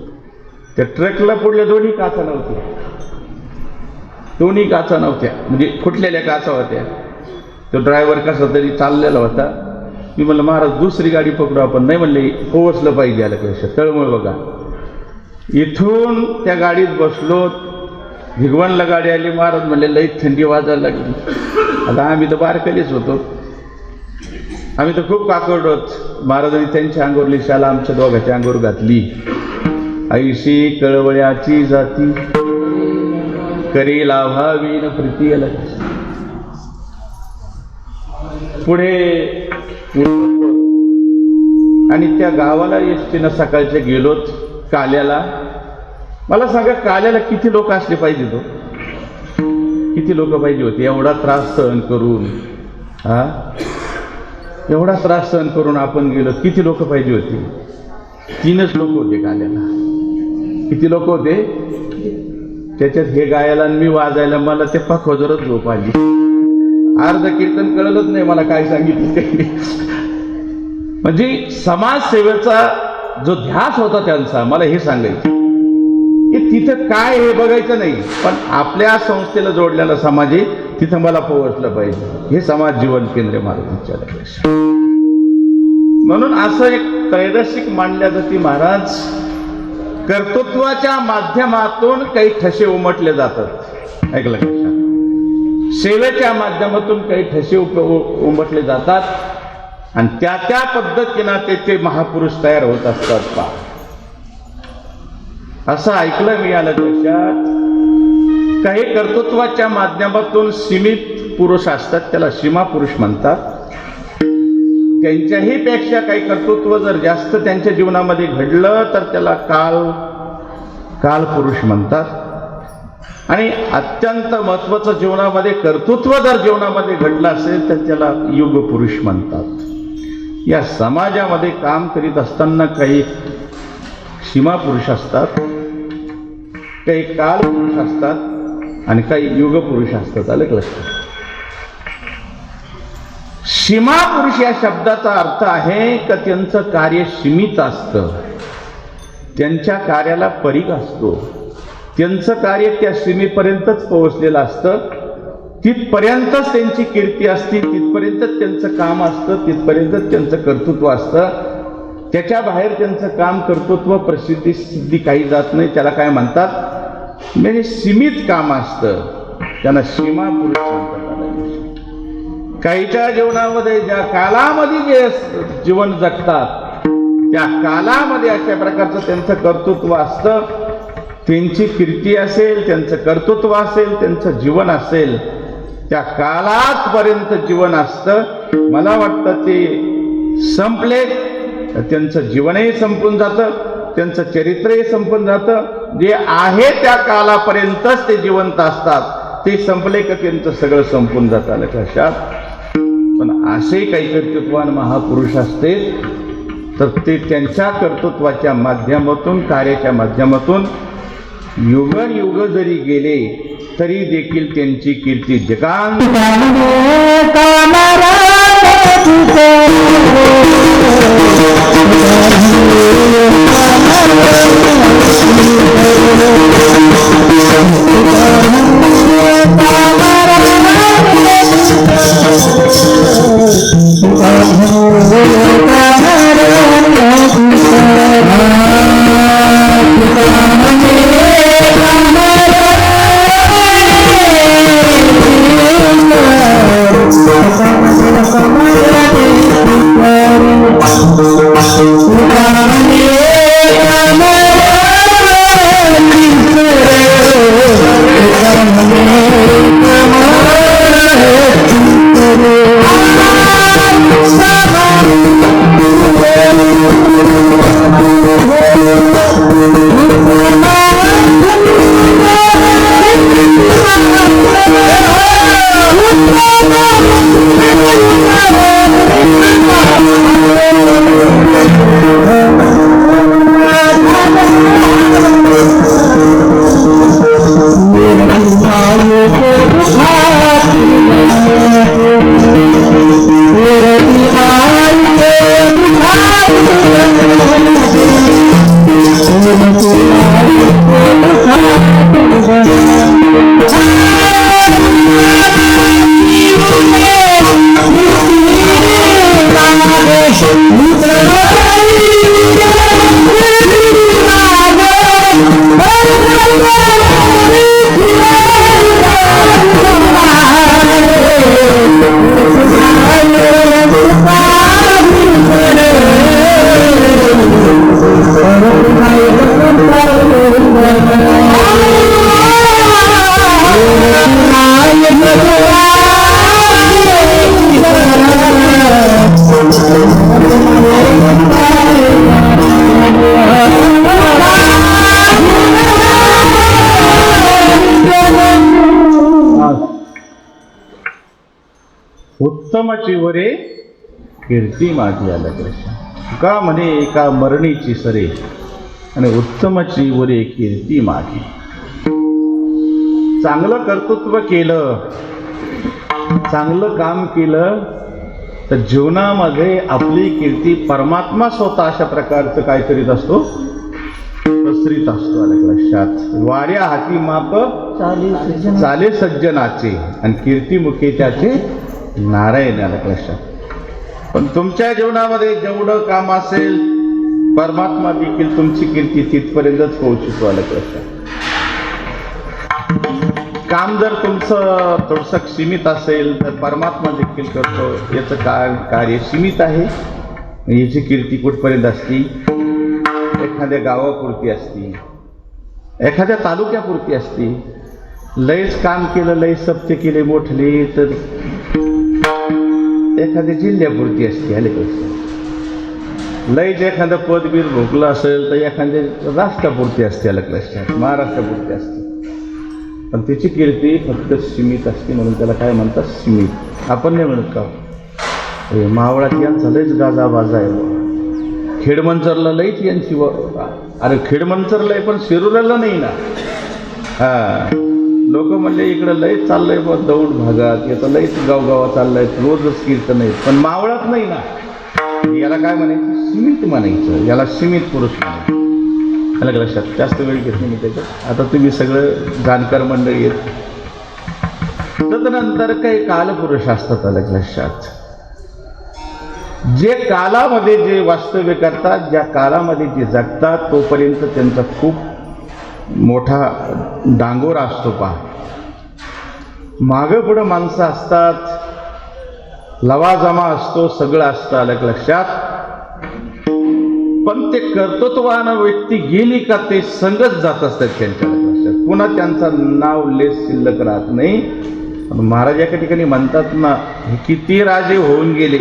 त्या ट्रकला पुढल्या दोन्ही काचा नव्हत्या, दोन्ही काचा नव्हत्या, म्हणजे फुटलेल्या काचा होत्या. तो ड्रायव्हर कसा तरी चाललेला होता. मी म्हणलं महाराज दुसरी गाडी पकडू आपण. नाही म्हणले पोहोचलं पाहिजे आलं कसं, तळमळ बघा. इथून त्या गाडीत बसलो. भिगवणला गाडी आली. महाराज म्हणले लई थंडी वाजायला लागली. आता आम्ही तर बारकलीच होतो, आम्ही तर खूप काकड. महाराजांनी त्यांच्या अंगावरली शाला आमच्या दोघांच्या अंगावर घातली. ऐशी कळवळ्याची जाती करी लाभावी न प्रीती आला. पुढे आणि त्या गावाला एसटीनं सकाळच्या गेलोत. काल्याला. मला सांगा काल्याला किती लोक असले पाहिजे, तो किती लोक पाहिजे होते एवढा त्रास सहन करून? एवढा त्रास सहन करून आपण गेलो, किती लोक पाहिजे होते? 3च लोक होते काल्याला. किती लोक होते? त्याच्यात हे गायला आणि मी वाजायला मला ते पखोजरच झोप आली. अर्ध कीर्तन कळलंच नाही मला काय सांगितलं काही. म्हणजे समाजसेवेचा जो ध्यास होता त्यांचा, मला हे सांगायचं की तिथं काय हे बघायचं नाही, पण आपल्या संस्थेला जोडलेला समाज आहे तिथं मला पोहोचलं पाहिजे, हे समाज जीवन केंद्र महाराजांच्या लक्षात. म्हणून असं एक त्रैदशिक मांडल्या जाते महाराज. कर्तृत्वाच्या माध्यमातून काही ठसे उमटले जातात, ऐकलं का? सेवेच्या माध्यमातून काही ठसे उमटले जातात आणि त्या पद्धतीनं ते महापुरुष तयार होत असतात. पा असं ऐकलं मी या लक्षात. काही कर्तृत्वाच्या माध्यमातून सीमित पुरुष असतात, त्याला सीमा पुरुष म्हणतात. त्यांच्याही पेक्षा काही कर्तृत्व जर जास्त त्यांच्या जीवनामध्ये घडलं तर त्याला काल पुरुष म्हणतात. आणि अत्यंत महत्वाचं जीवनामध्ये कर्तृत्व जर जीवनामध्ये घडलं असेल तर त्याला युग पुरुष म्हणतात. या समाजामध्ये काम करीत असताना काही सीमा पुरुष असतात, काही काल पुरुष असतात आणि काही युग पुरुष असतात. आलं लक्षात? सीमा पुरुष या शब्दाचा अर्थ आहे की त्यांचं कार्य सीमित असतं, त्यांच्या कार्याला परीघ असतो, त्यांचं कार्य त्या सीमेपर्यंतच पोहोचलेलं असतं, तिथपर्यंतच त्यांची कीर्ती असते, तिथपर्यंतच त्यांचं काम असतं, तिथपर्यंतच त्यांचं कर्तृत्व असतं. त्याच्या बाहेर त्यांचं काम, कर्तृत्व, प्रसिद्धी सिद्धी काही जात नाही. त्याला काय म्हणतात? म्हणजे सीमित काम असतं, त्यांना सीमा पुरुष म्हणतात. काहीच्या जीवनामध्ये ज्या कालामध्ये जे जीवन जगतात त्या कालामध्ये अशा प्रकारचं त्यांचं कर्तृत्व असतं, त्यांची कीर्ती असेल, त्यांचं कर्तृत्व असेल, त्यांचं जीवन असेल, त्या कालापर्यंत जीवन असतं. मला वाटतं ते संपले त्यांचं जीवनही संपून जातं, त्यांचं चरित्रही संपून जातं. जे आहे त्या कालापर्यंतच ते जिवंत असतात, ते संपले का त्यांचं सगळं संपून जातं लक्षात. पण असे काही कर्तृत्वान महापुरुष असते तर ते त्यांच्या कर्तृत्वाच्या माध्यमातून, कार्याच्या माध्यमातून युग जरी गेले तरी देखील त्यांची कीर्ती जगात उत्तमाची वरे कीर्ती माझी आल्या कृष्ण. का म्हणे एका मरणीची सरे आणि उत्तमाची वरे कीर्ती माझी. चांगलं कर्तृत्व केलं, चांगलं काम केलं तर जीवनामध्ये आपली कीर्ती परमात्मा स्वतः अशा प्रकारचं काय करीत असतो, पसरीत असतो. आलं लक्षात. वाऱ्या हाती माप चाले सज्जनाचे आणि कीर्तिमुखे त्याचे नारायण. आलं लक्षात. पण तुमच्या जीवनामध्ये जेवढं काम असेल परमात्मा देखील तुमची कीर्ती तिथपर्यंतच पोहोचतो. आलं लक्षात. काम जर तुमचं थोडंसं सीमित असेल तर परमात्मा देखील करतो. याचं कार्य सीमित आहे. याची कीर्ती कुठपर्यंत असती, एखाद्या गावापुरती असती, एखाद्या तालुक्यापुरती असती. लयच काम केलं, लय सप्ते केले मोठले तर एखाद्या जिल्ह्यापुरती असते. आले कसं लयच एखादं पदवीर भोगलं असेल तर एखाद्या राष्ट्रापुरती असते. आलं लक्षात. महाराष्ट्रापुरती असते. पण त्याची कीर्ती फक्त सीमित असते. म्हणून त्याला काय म्हणतात, सीमित. आपण नाही म्हणत का मावळात यांचा लयच गाजाबाजा आहे, खेडमंचरला लयच यांची अरे खेडमंचरला पण शिरूरला नाही ना. लोक म्हणले इकडं लयच चाललंय बघ दौड भागात, याचा लयच गावगावा चाललाय, रोजच कीर्तन आहे. पण मावळात नाही ना. याला काय म्हणायचं, सीमित म्हणायचं. याला सीमित पुरुष म्हणायचं. अलग लक्षात. जास्त वेळ घेत नाही मी त्याच्यात. आता तुम्ही सगळं जाणकार मंडळी आहेत. तदनंतर काही कालपुरुष असतात. अलग लक्षात. जे कालामध्ये जे वास्तव्य करतात, ज्या कालामध्ये जे जगतात तोपर्यंत त्यांचा खूप मोठा डांगोरा असतो. पहा मागं पुढं माणसं असतात, लवाजमा असतो, सगळं असतं. अलग लक्षात. पण ते कर्तृत्वानं व्यक्ती गेली का ते संगत जात असतात त्यांच्या लक्षात. पुन्हा त्यांचं नाव लेस शिल्लक राहत नाही. पण महाराज एका ठिकाणी म्हणतात ना, किती राजे होऊन गेले,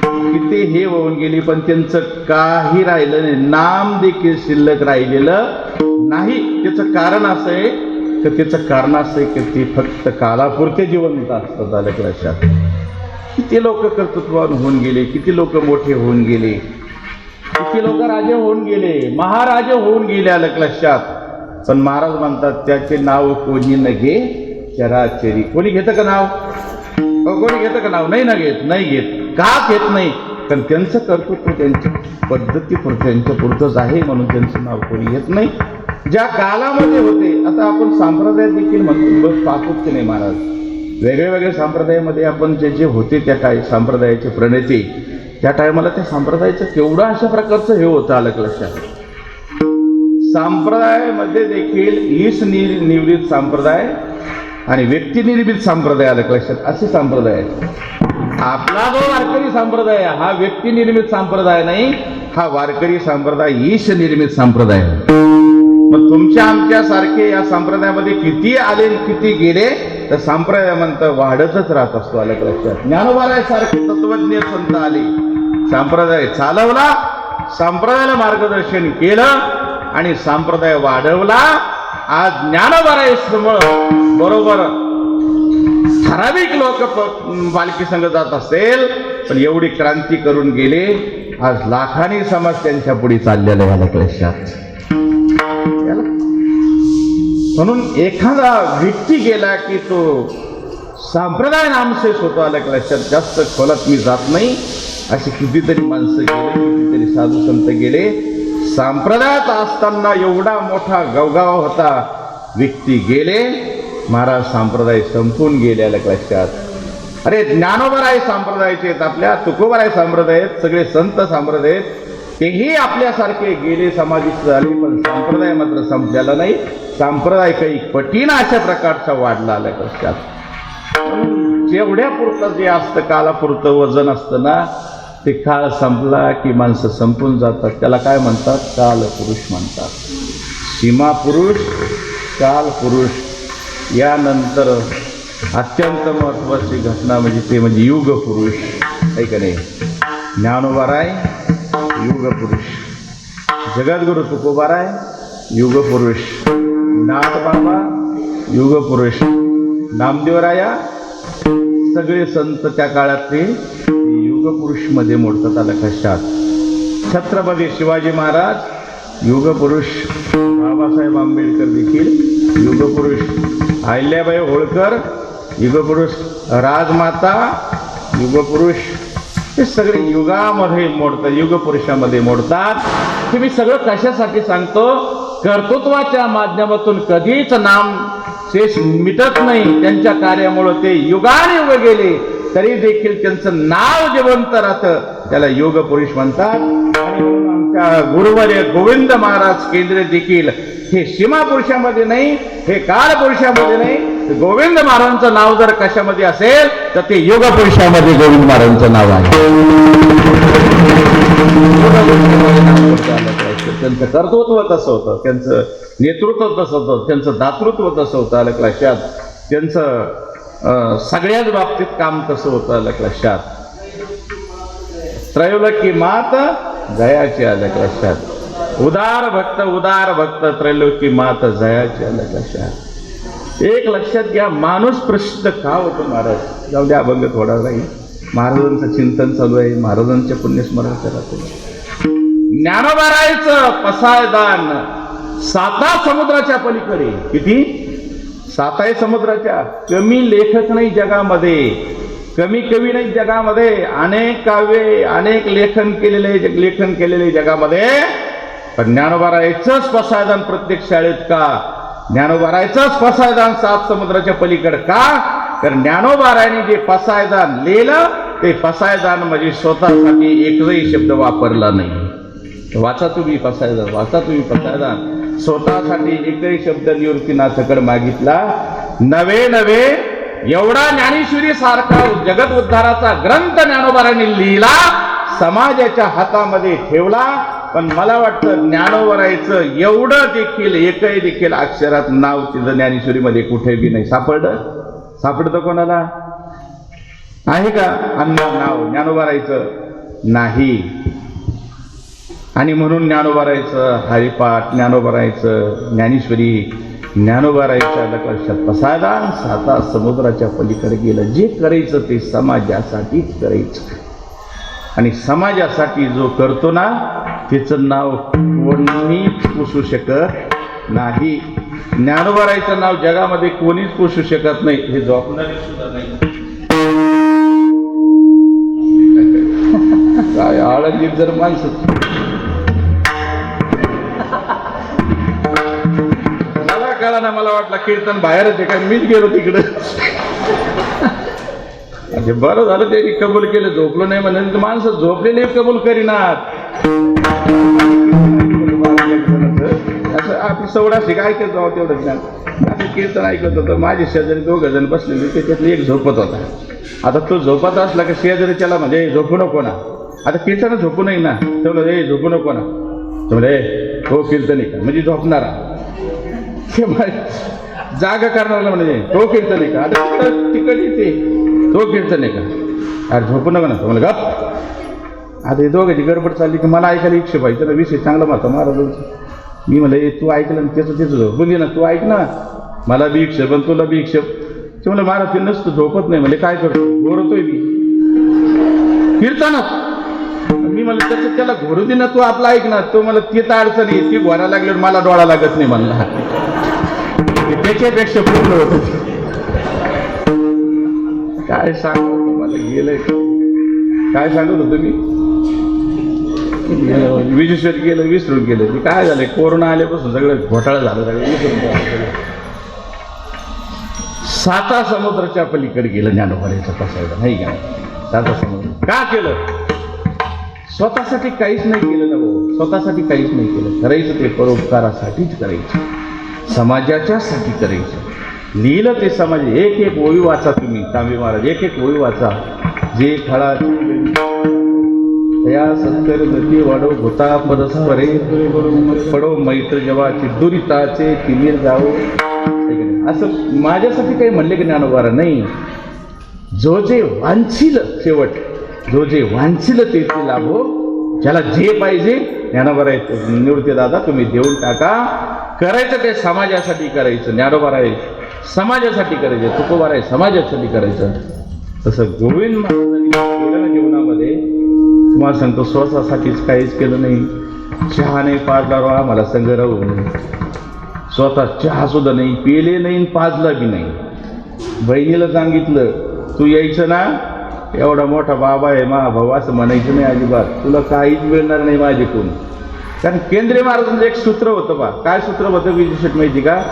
किती हे होऊन गेली, पण त्यांचं काही राहिलं नाही, नाम देखील शिल्लक राहिलेलं नाही. त्याचं कारण असं आहे तर त्याचं कारण असं आहे की ते फक्त कालापुरते जिवंत असतात. अलग लक्षात. किती लोक कर्तृत्वान होऊन गेले, किती लोक मोठे होऊन गेले, किती लोक राजे होऊन गेले, महाराजे होऊन गेले. अलग लक्षात. पण महाराज म्हणतात त्याचे नाव कोणी न घे चराचरी. कोणी घेतं का नाव, कोणी घेतं का नाव, नाही ना घेत, नाही घेत. का घेत नाही, कारण त्यांचं कर्तृत्व त्यांच्या पद्धतीपुरतं त्यांच्या पुरतंच आहे, म्हणून त्यांचं नाव कोणी घेत नाही. ज्या कालामध्ये होते, आता आपण संप्रदायात देखील म्हणतो बस पाहतोच की नाही महाराज, वेगळ्या वेगळ्या संप्रदायामध्ये आपण जे जे होते त्या काही संप्रदायाचे प्रणेते, त्या टायमाला त्या संप्रदायाचं केवढं अशा प्रकारचं हे होतं. अलग लक्षात. संप्रदायामध्ये देखील ईश निवृत्त संप्रदाय आणि व्यक्तिनिर्मित संप्रदाय. अलग लक्षात. असे संप्रदाय आहेत. आपला जो वारकरी संप्रदाय हा व्यक्तिनिर्मित संप्रदाय नाही, हा वारकरी संप्रदाय ईश निर्मित संप्रदाय. मग तुमच्या आमच्या सारखे या संप्रदायामध्ये किती आले किती गेले तर संप्रदाय म्हणतं वाढतच राहत असतो. अलग लक्षात. ज्ञानोबारायासारखे तत्वज्ञ संत आले, संप्रदाय चालवला, संप्रदायाला मार्गदर्शन केलं आणि संप्रदाय वाढवला. आज ज्ञानोबारायासमोर बरोबर ठराविक लोक पालखी संघ जात असेल, पण एवढी क्रांती करून गेले. आज लाखांनी समाज त्यांच्या पुढे चाललेला आहे. अलग लक्षात. म्हणून एखादा व्यक्ती गेला की तो संप्रदाय नामशेष होतो. अलग लक्षात. जास्त खोलात मी जात नाही. अशी कितीतरी माणसं गेले, कितीतरी साधू संत गेले. संप्रदायात असताना एवढा मोठा गवगावा होता, व्यक्ती गेले, महाराज संप्रदाय संपून गेले. अलग लक्षात. अरे ज्ञानोबाराय संप्रदायाचे आहेत, आपल्या तुकोबाराय संप्रदाय आहेत, सगळे संत संप्रदाय आहेत, तेही आपल्यासारखे गेले, समाधीत झाले, पण संप्रदाय मात्र संपलेला नाही. संप्रदाय काही पटीनं अशा प्रकारचा वाढला. अलग लक्षात. जेवढ्या पुरतं जे असतं कालापुरतं वजन असतं ना, ते काळ संपला की माणसं संपून जातात. त्याला काय म्हणतात, काल पुरुष म्हणतात. सीमा पुरुष, काल पुरुष. यानंतर अत्यंत महत्त्वाची घटना म्हणजे ते म्हणजे युग पुरुष आहे का नाही. ज्ञानोबाराय युग पुरुष, जगद्गुरु तुकोबाराय युग पुरुष, नाथ बाबा युग पुरुष, नामदेवराया सगळे संत त्या काळातले युगपुरुष मध्ये मोडतात. आलं कशात? छत्रपती शिवाजी महाराज युगपुरुष, बाबासाहेब आंबेडकर देखील युगपुरुष, अहिल्याबाई होळकर युगपुरुष, राजमाता युगपुरुष, हे सगळे युगामध्ये मोडतात, युगपुरुषामध्ये मोडतात. हे मी सगळं कशासाठी सांगतो? कर्तृत्वाच्या माध्यमातून कधीच नाम शेष मिटत नाही. त्यांच्या कार्यामुळे ते युगानुयुग गेले तरी देखील त्यांचं नाव जिवंत राहतं, त्याला योग पुरुष म्हणतात. आणि म्हणून आमच्या गुरुवर्य गोविंद महाराज केंद्र देखील हे सीमा पुरुषामध्ये नाही, हे काळ पुरुषामध्ये नाही, गोविंद महाराजांचं नाव जर कशामध्ये असेल तर ते योग पुरुषामध्ये गोविंद महाराजांचं नाव आहे. त्यांचं कर्तृत्व तसं होतं, त्यांचं नेतृत्व तसं होतं, त्यांचं दातृत्व तसं होतं. आलं लक्षात? त्यांचं सगळ्याच बाबतीत काम तसं होतं. आलं लक्षात? त्रैलोकी मात जयाची. आलं लक्षात? उदार भक्त त्रैलोकी मात जयाची. आलं लक्षात? एक लक्षात घ्या, माणूस प्रसिद्ध का होतो? महाराज जाऊ द्या, अभंग थोडा राहील. महाराजांचं चिंतन चालू आहे, महाराजांच्या पुण्यस्मरण करत. ज्ञानोबारायचं पसायदान 7 समुद्राच्या पलीकडे. किती? 7 समुद्राच्या. कमी लेखक नाही जगामध्ये, कमी कवी नाही जगामध्ये. अनेक काव्ये, अनेक लेखन केलेले जगामध्ये, पण ज्ञानोबारायचंच पसायदान प्रत्येक शाळेत का? ज्ञानोबारायचंच पसायदान 7 समुद्राच्या पलीकडे का? कारण ज्ञानोबारायने जे पसायदान लिहिलं ते पसायदान म्हणजे स्वतःसाठी एकही शब्द वापरला नाही. वाचा तुम्ही पसायदान, वाचा तुम्ही पसायदान. स्वतःसाठी एकही शब्द निवृत्तीनाथकडे मागितला नवे. एवढा ज्ञानेश्वरी सारखा जगत उद्धाराचा ग्रंथ ज्ञानोबारायने लिहिला, समाजाच्या हातामध्ये ठेवला. पण मला वाटतं ज्ञानोबारायचं एवढं देखील एकही देखील अक्षरात नाव तिथं ज्ञानेश्वरीमध्ये कुठे बी नाही सापडतं कोणाला? आहे का अन्ना नाव ज्ञानोबारायचं? नाही. आणि म्हणून ज्ञानोबारायचं हरिपाठ, ज्ञानोबारायचं ज्ञानेश्वरी, ज्ञानोबारायचं लक्षात पसायदान 7 समुद्राच्या पलीकडे गेलं. जे करायचं ते समाजासाठीच करायचं. आणि समाजासाठी जो करतो ना त्याचं नाव कोणीच पुसू शकत नाही. ज्ञानोबारायचं नाव जगामध्ये कोणीच पुसू शकत नाही, हे झोपणारे सुद्धा नाही. काय आळंदीत जर माणसं मला कळा ना, मला वाटलं कीर्तन बाहेरच आहे काय, मीच गेलो तिकडं. म्हणजे बरं झालं त्यांनी कबूल केलं, झोपलो नाही म्हणून. माणसं झोपलेले कबूल करीनात. असं आपली सवडाशी काय ऐकत जावं तेवढं ज्ञान. असं कीर्तन ऐकत होतं. माझे शेजारी 2 जण बसलेले, त्याच्यातले एक झोपत होता. आता तो झोपत असला का शेजारी त्याला म्हणजे झोपू नको ना, आता कीर्तन झोपू नाही ना, तेवढं हे झोपू नको ना. तो म्हणजे हो कीर्तन का म्हणजे झोपणारा, जागा करणारा म्हणजे तो कीर्तन का. आता तिकड येते तो कीर्तन का, अरे झोपू नका ना. तो म्हणजे गप. आता हे दोघांची गडबड चालली की मला ऐकायला इच्छा पाहिजे ना. विषय चांगला मारतो महाराजांचा. मी म्हणलं तू ऐकलं ना त्याचं झोपून दे ना, तू ऐक ना, मला बी इच्छा पण तुला बी इच्छा. ते म्हणलं महाराज ते नसतं झोपत नाही. म्हणजे काय करतो? घोरतोय मी कीर्तनात. मी म्हणलं त्याचं त्याला घोरू दे ना, तू आपला ऐक ना. तो मला ती तर अडचण आहे, ती घोरायला लागल्यावर मला डोळा लागत नाही म्हणला. त्याच्यापेक्षा पूर्ण होत. काय सांगू तुम्हाला, गेलंय काय सांगत होतो मी. विजेश्वर गेलं, विसरून गेलं. काय झालंय, कोरोना आल्यापासून सगळं घोटाळा झालं, सगळं विसरून गेलं. 7 समुद्राच्या पलीकडे गेलं ज्ञानोबारायचं पसायदान. नाही का? 7 समुद्र का केलं? स्वतःसाठी काहीच नाही केलं ना भाऊ, स्वतःसाठी काहीच नाही केलं. करायचं ते परोपकारासाठीच करायचं, समाजाच्यासाठी करायचं. लिहिलं ते समाज. एक ओळी वाचा तुम्ही, तांबे महाराज एक ओळी वाचा. जे खळा या सत्तर नदी वाढो भूता परस्परे पडो मैत्र जेव्हाचे दुरिताचे तिमीर जाओ. असं माझ्यासाठी काही म्हणले की ज्ञानोबारा नाही. जो जे वांछील शेवट, जो जे वांछील ते लाभो. ज्याला जे पाहिजे ज्ञानोबारा निवृत्ती दादा तुम्ही देऊन टाका. करायचं ते समाजासाठी करायचं. ज्ञानोबारा आहे समाजासाठी करायचं, तुकोबारा आहे समाजासाठी करायचं. तसं गोविंद महाराजांनी केलं ना जीवनामध्ये, तुम्हाला सांगतो स्वतःसाठीच काहीच केलं नाही. चहा नाही पाजला राव आम्हाला संग राहून, स्वतः चहा सुद्धा नाही पिले नाही, पाजला बी नाही. बहिणीला सांगितलं तू यायचं ना, एवढा मोठा बाबा आहे मा भाऊ असं म्हणायचं नाही अजिबात, तुला काहीच मिळणार नाही माझ्याकडून. कारण केंद्रीय महाराजांचं एक सूत्र होतं बा. काय सूत्र होतं विशेष माहिती का?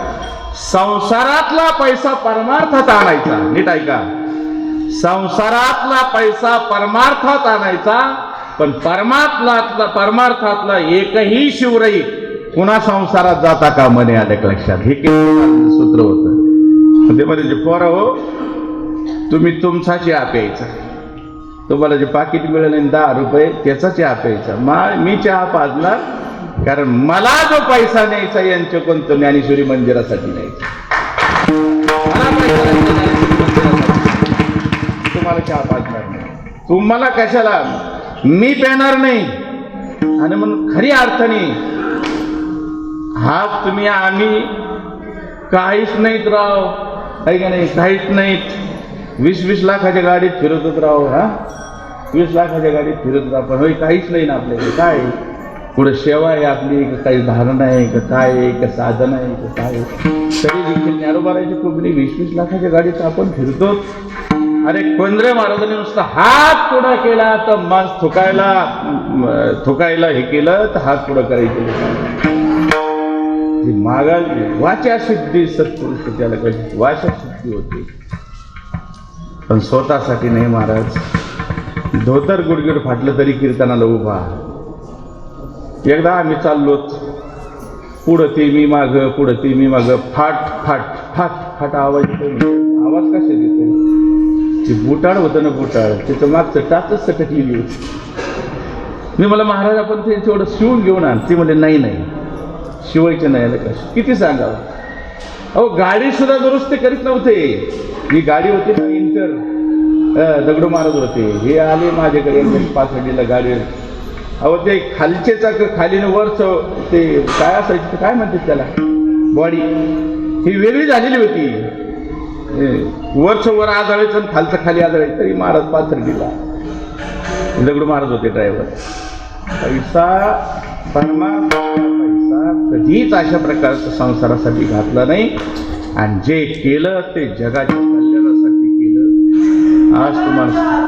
संसारातला पैसा परमार्थात आणायचा. नीट ऐका, संसारातला पैसा परमार्थात आणायचा, पण परमार्थातला एकही शिवराई पुन्हा संसारात जाता का म्हणे आलं लक्षात. हे केंद्रीय सूत्र होतं. ते म्हणजे पोरं हो, तुम्ही तुमचा चहा प्यायचा, तुम्हाला जे पाकिट मिळेल 10 रुपये त्याचा चहा प्यायचा. मी चहा पाजणार, कारण मला जो पैसा न्यायचा यांच्या कोणतं ज्ञानेश्वरी मंदिरासाठी न्यायचा. मला पैसा न्यायचा ज्ञानेश्वरी मंदिरासाठी, तुम्हाला चहा पाजणार नाही. तुम्हाला कशाला, मी पेणार नाही. आणि म्हणून खरी अर्थाने हा तुम्ही आम्ही काहीच नाहीत राव, आहे का नाही, काहीच नाहीत. 20-20 लाखाच्या गाडीत फिरतच राहो. 20 लाखाच्या गाडीत फिरत राहा, पण होय काहीच नाही ना आपल्याकडे. काय पुढे सेवा आहे आपली, काही धारणा आहे का, काय आहे का, साधन आहे का, काय. तरी देखील ज्ञानोबारायची कोकणी 20-20 लाखाच्या गाडीत आपण फिरतो. अरे केंद्रीय महाराजांनी नुसता हात पुढा केला तर मांस थुकायला हे केलं तर हात पुढं करायचं. मागायला वाचा सिद्धी सत्पुरुष त्याला कशी वाचा सिद्धी होते, पण स्वतःसाठी नाही. महाराज धोतर गुडगुड फाटलं तरी कीर्तनाला उभा. एकदा आम्ही चाललोत, पुढं ते मी माग, पुढं ते मी माग, फाट फाट फाट फाट आवाज येतो. आवाज कशा देतो? ते बुटाड होतं ना, बुटाड त्याचं मागचं टाचच सटकलेली होती. मी मला महाराज आपण ते तेवढं शिवून घेऊन आण. ते म्हणले नाही नाही शिवायचं नाही. आलं कसं, किती सांगावं. अहो गाडी सुद्धा दुरुस्ती करीत नव्हते. ही गाडी होती ना इंटर, दगडू महाराज होते, हे आले माझ्याकडे पाथर्डीला गाडी. अहो ते खालचे चाक खालीने वरचं ते काय असायचं, काय म्हणतात त्याला, बॉडी ही वेगळी झालेली होती. वरचं वर आदळायचं आणि खालचं खाली आदळायचं. तरी महाराज पाथर्डीला, दगडू महाराज होते ड्रायव्हर. पैसा परमात्मा पैसा कधीच अशा प्रकारचं संसारासाठी घातला नाही, आणि जे केलं ते जगाच्या कल्याणासाठी केलं. आज तुम्हाला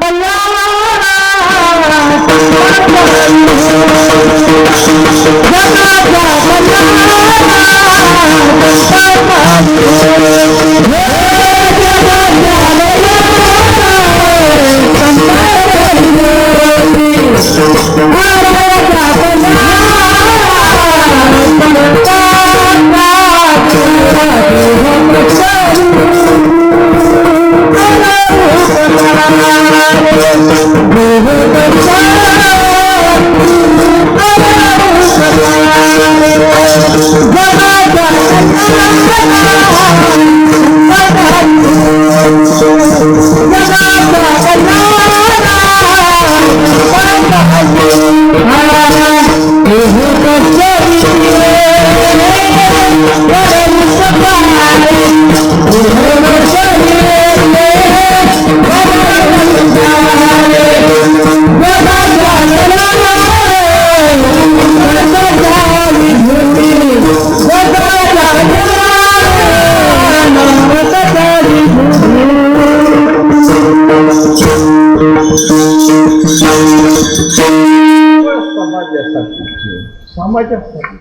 समाजासाठी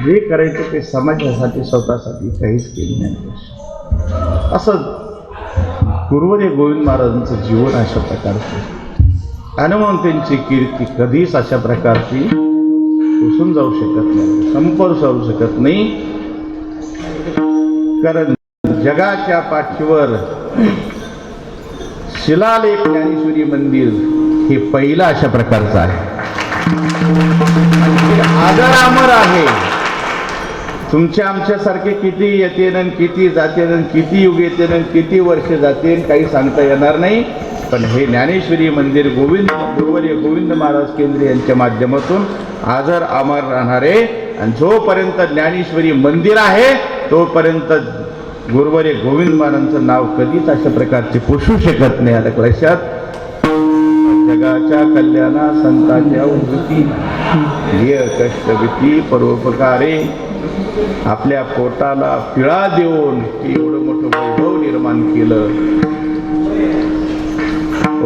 जे करायचं ते समाजासाठी, स्वतःसाठी काहीच केलं नाही. असं गुरुवर्य गोविंद महाराजांचं जीवन अशा प्रकारचं, आणि म्हणून त्यांची कीर्ती कधीच अशा प्रकारची पुसून जाऊ शकत नाही, संपर जाऊ शकत नाही. कारण जगाच्या पाठीवर शिलालेख ज्ञानेश्वरी मंदिर हे पहिलं अशा प्रकारचं आहे. आदर अमर आहे. तुमच्या आमच्यासारखे किती येते, किती जाते, किती युग येते, किती वर्ष जाते, काही सांगता येणार नाही. पण हे ज्ञानेश्वरी मंदिर गुरुवर्य गोविंद महाराज केंद्र यांच्या माध्यमातून आदर अमर राहणारे. आणि जोपर्यंत ज्ञानेश्वरी मंदिर आहे तोपर्यंत गुरुवर्य गोविंद महाराजांचं नाव कधीच अशा प्रकारचे पुसू शकत नाही. आलं लक्षात. जगाच्या कल्याणा संतांच्या उन्नती ध्येय कष्टविती परोपकारे आपल्या पोटाला पिळा देऊन एवढं मोठं वैभव निर्माण केलं.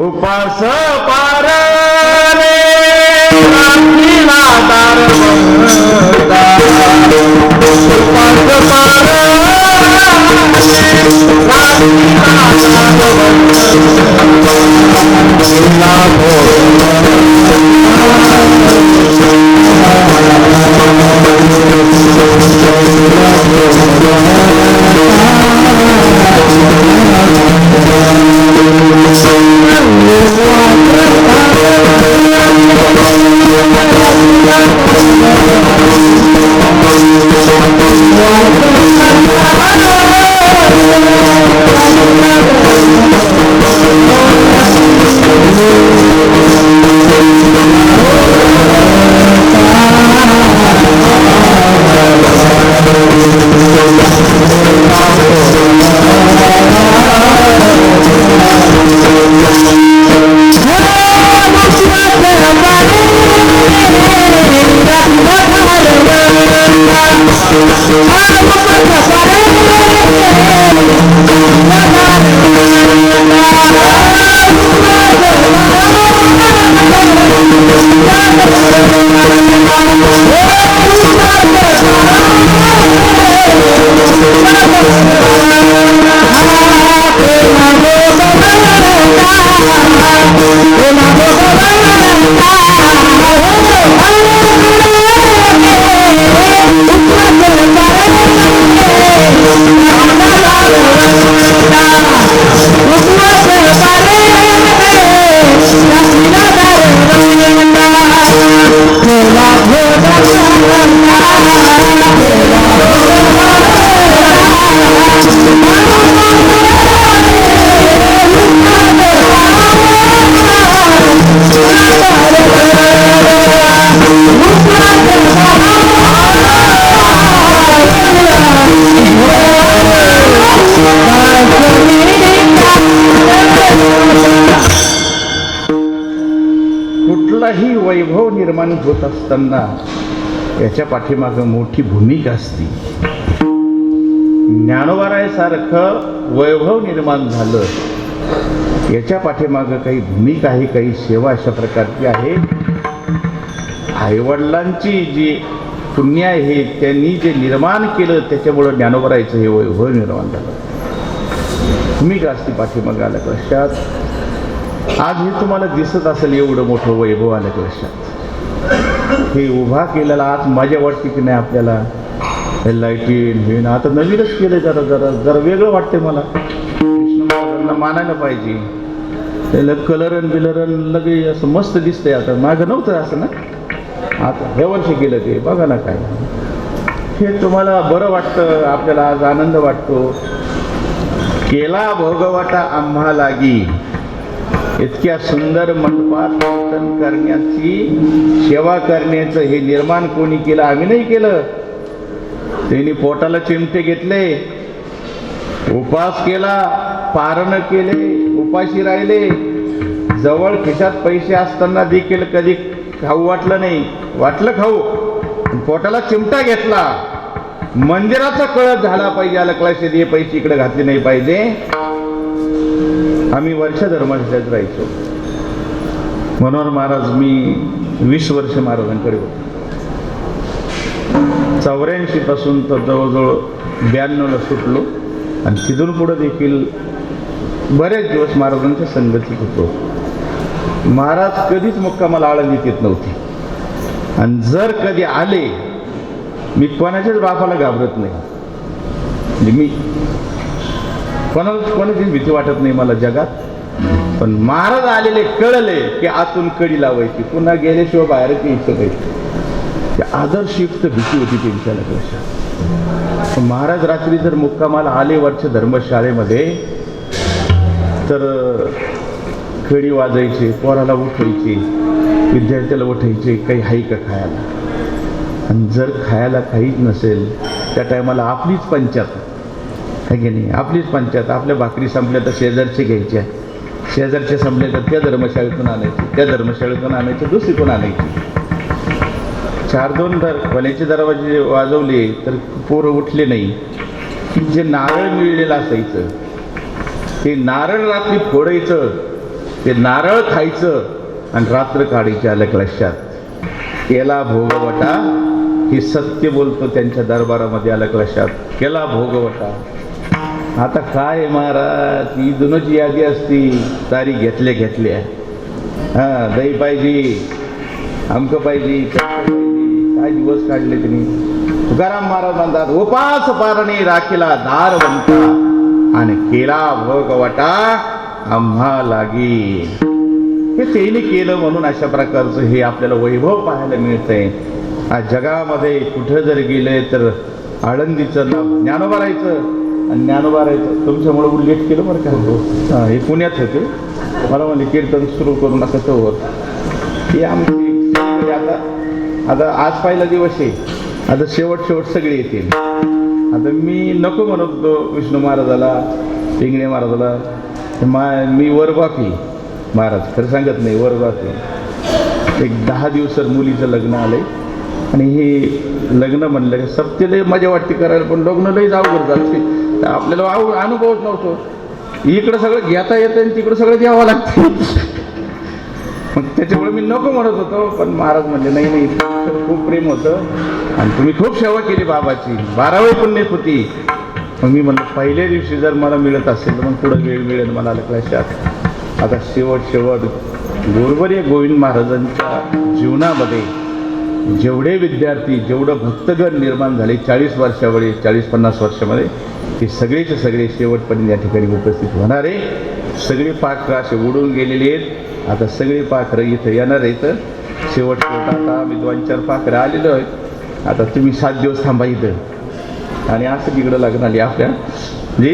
उपास पारे रात्रीला दार बंदा, उपास पारे कुठलाही वैभव निर्माण होत असताना याच्या पाठीमागं मोठी भूमिका असते. ज्ञानोबारायासारखं वैभव निर्माण झालं याच्या पाठीमागं काही भूमिका आहे, काही सेवा अशा प्रकारची आहे. आईवडिलांची जी पुण्य आहे त्यांनी जे निर्माण केलं त्याच्यामुळं ज्ञानोबारायाचं हे वैभव निर्माण झालं. भूमिका असते पाठीमागं. आलं लक्षात. आज हे तुम्हाला दिसत असेल एवढं मोठं वैभव. आलं लक्षात. हे उभा केलेला आज मजा वाटते की नाही आपल्याला. हे लाईटीन हे ना आता नवीनच केलं. जरा जरा जरा वेगळं वाटते मला. कृष्ण महाराजांना मानायला पाहिजे. त्याला कलरन बिलरन लगे असं मस्त दिसतंय. आता मागं नव्हतं असं ना. आता हे वर्षी केलं ते बघा ना काय. हे तुम्हाला बरं वाटतं. आपल्याला आज आनंद वाटतो. केला भोगवटा आम्हा लागी. इतक्या सुंदर मंडपात कीर्तन करण्याची सेवा करण्याचं हे निर्माण कोणी केलं? आम्ही नाही केलं. त्यांनी पोटाला चिमटे घेतले, उपास केला, पारण केले, उपाशी राहिले. जवळ खिशात पैसे असताना देखील कधी खाऊ वाटलं नाही. वाटलं खाऊ, पोटाला चिमटा घेतला. मंदिराचा कळस झाला पाहिजे. आलं क्लासेत हे पैसे इकडे घातले नाही पाहिजे. आम्ही वर्ष धर्माशाळेत राहायचो. मनोहर महाराज मी 20 वर्ष महाराजांकडे होतो. 84 पासून तर जवळजवळ 92ला सुटलो आणि तिथून पुढे देखील बरेच दिवस महाराजांच्या संगतीत होतो. महाराज कधीच मुक्कामाला आळंदीत येत नव्हते. आणि जर कधी आले, मी कोणाच्याच बापाला घाबरत नाही. म्हणजे मी कोणाची भीती वाटत नाही मला जगात. पण महाराज आलेले कळले की आतून कडी लावायची, पुन्हा गेल्याशिवाय बाहेरच यायचं काही. त्या आदर्शयुक्त भीती होती त्यांच्या लक्षात. महाराज रात्री जर मुक्कामाला आले वर्ष धर्मशाळेमध्ये तर कडी वाजायचे, पोराला उठवायचे, विद्यार्थ्याला उठायचे, काही हाय का खायला. आणि जर खायला काहीच नसेल त्या टायमाला आपलीच पंचायत है की नाही? आपलीच पंचायत. आपल्या भाकरी संपल्या तर शेजारचे घ्यायच्या, शेजारचे संपले तर त्या धर्मशाळेतून आणायची, त्या धर्मशाळेतून आणायची, दुसरीतून आणायची. 4-2 खोल्याचे दरवाजे वाजवले तर पोरं उठले नाही की जे नारळ मिळलेलं असायचं ते नारळ रात्री फोडायचं, ते नारळ खायचं आणि रात्र काढायची. आलं का लक्षात? केला भोगवटा, हे सत्य बोलतो त्यांच्या दरबारामध्ये. आलं का लक्षात? केला भोगवटा. आता काय महाराज, ही जुनची यादी असती, तारीख घेतल्या हां, दही पाहिजे, आमकं पाहिजे, काय दिवस काढले त्यांनी. तुकाराम महाराज म्हणतात, उपास पारणे राखीला दारवंता आणि केला भोगवटा आम्हा लागी. हे त्यांनी केलं म्हणून अशा प्रकारचं हे आपल्याला वैभव पाहायला मिळतंय. आज जगामध्ये कुठं जर गेले तर आळंदीचं नाव ज्ञानोबा राहायचं आणि ज्ञानोबा राहायचं. तुमच्यामुळे उल्लेख केलं बरं का. हे पुण्यात होते, मला म्हणजे कीर्तन सुरू करून नका होत. ही आमची आता आज पहिला दिवस आहे, आता शेवट सगळे येतील. आता मी नको म्हणत होतो विष्णू महाराजाला, पिंगळे महाराजाला, मी वरबाकी महाराज, खरं सांगत नाही, वरबाकी. एक 10 दिवसात मुलीचं लग्न आलंय आणि हे लग्न म्हणलं की सत्य लय मजा वाटते करायला, पण लग्न लय अवघड जाते. आपल्याला अनुभवच नव्हतो. इकडं सगळं घेता येतं आणि तिकडं सगळं द्यावं लागतं. मग त्याच्यामुळे मी नको म्हणत होतो, पण महाराज म्हणले नाही, खूप प्रेम होतं आणि तुम्ही खूप सेवा केली बाबाची, 12वी पुण्य होती. मग मी म्हणलं पहिल्या दिवशी जर मला मिळत असेल तर मग पुढं वेळ मिळेल मला लक्षात. आता शेवट बरोबर आहे. गोविंद महाराजांच्या जीवनामध्ये जेवढे विद्यार्थी, जेवढं भक्तगण निर्माण झाले 40 वर्षामध्ये, 40-50 वर्षामध्ये, ते सगळेचे सगळे शेवटपर्यंत या ठिकाणी उपस्थित होणार आहे. सगळे पाखरं असे उडून गेलेले आहेत. आता सगळे पाखरं इथं येणार आहेत. शेवट आता आम्ही 2-4 पाखरं आलेलो आहेत. आता तुम्ही 7 दिवस थांबा इथं आणि असं तिकडं लग्न आली आपल्या. म्हणजे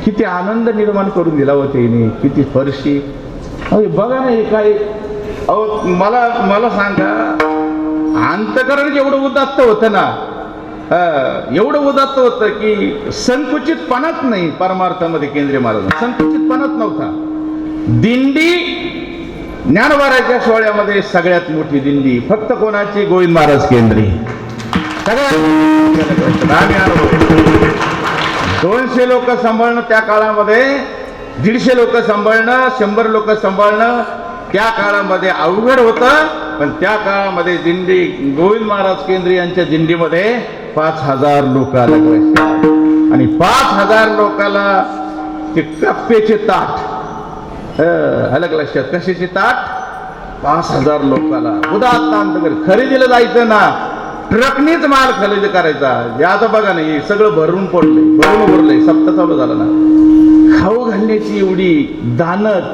किती आनंद निर्माण करून दिला होते हिने, किती फरशी. अरे बघा ना हे काय. अहो मला सांगा, अंतकरण जेवढं उदात्त होतं ना, एवढं उदात्त होतं की संकुचितपणाच नाही. परमार्थामध्ये केंद्रीय महाराज संकुचितपणाच नव्हता. दिंडी ज्ञानोबाराच्या सोहळ्यामध्ये सगळ्यात मोठी दिंडी फक्त कोणाची? गोविंद महाराज केंद्री. सगळ्यात 200 लोक सांभाळणं त्या काळामध्ये, 150 लोक सांभाळणं, 100 लोक सांभाळणं त्या काळामध्ये अवघड होतं. पण त्या काळामध्ये दिंडी, गोविंद महाराज केंद्री यांच्या दिंडीमध्ये 5000 लोक आले आणि 5000 लोकाला ते कप्प्याचे ताट, अलग लक्षात, कशाचे ताट? 5000 लोकाला उदात्त अंतकर. खरेदीला जायचं ना, ट्रकनीच माल खरेदी करायचा. आता बघा ना, हे सगळं भरून भरलंय. सप्ताह चालू झाला ना, खाऊ घालण्याची एवढी दानत,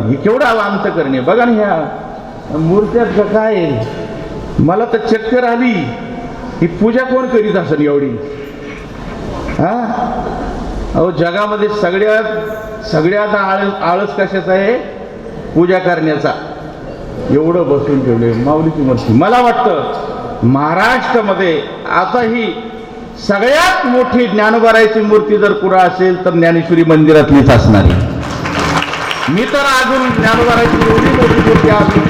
हे केवढा अंतकरणे. बघा ना ह्या मूर्त्यात काय, मला तर चक्कर आली. ही पूजा कोण करीत असेल एवढी? अहो जगामध्ये सगळ्यात आळस कशाचा आहे? पूजा करण्याचा. एवढं बसून ठेवले माऊलीची मूर्ती. मला वाटतं महाराष्ट्रामध्ये आता ही सगळ्यात मोठी ज्ञानोबारायची मूर्ती जर कुठं असेल तर ज्ञानेश्वरी मंदिरातलीच असणारी. मी तर अजून ज्ञानोबारायची एवढी मोठी मूर्ती अजून,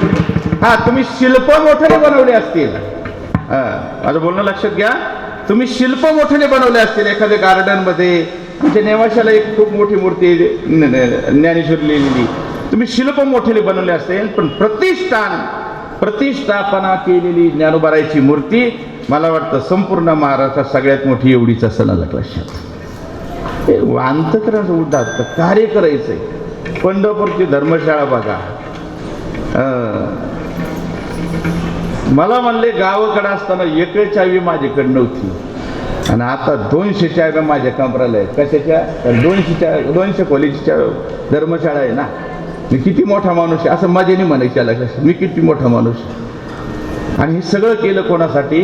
तुम्ही शिल्प मोठ्याने बनवले असतील. माझं बोलणं लक्षात घ्या. तुम्ही शिल्प मोठ्याने बनवले असतील एखाद्या गार्डनमध्ये, तुमच्या नेवाशाला एक खूप मोठी मूर्ती ज्ञानेश्वरी लिहिलेली, तुम्ही शिल्प मोठेले बनवले असेल, पण प्रतिष्ठापना केलेली ज्ञानोबारायची मूर्ती मला वाटतं संपूर्ण महाराष्ट्रात सगळ्यात मोठी एवढीच असं लक्षात. अंतकरण उदात्त कार्य करायचंय. पंढरपूरची धर्मशाळा बघा. मला म्हणले गावाकडे असताना एकच चावी माझ्याकडे नव्हती आणि आता 200 चाव्या माझ्या कमराला आहेत. कशाच्या? 200 खोलीची धर्मशाळा आहे ना. मी किती मोठा माणूस आहे असं मजेने म्हणायच्या लक्षात. मी किती मोठा माणूस. आणि हे सगळं केलं कोणासाठी?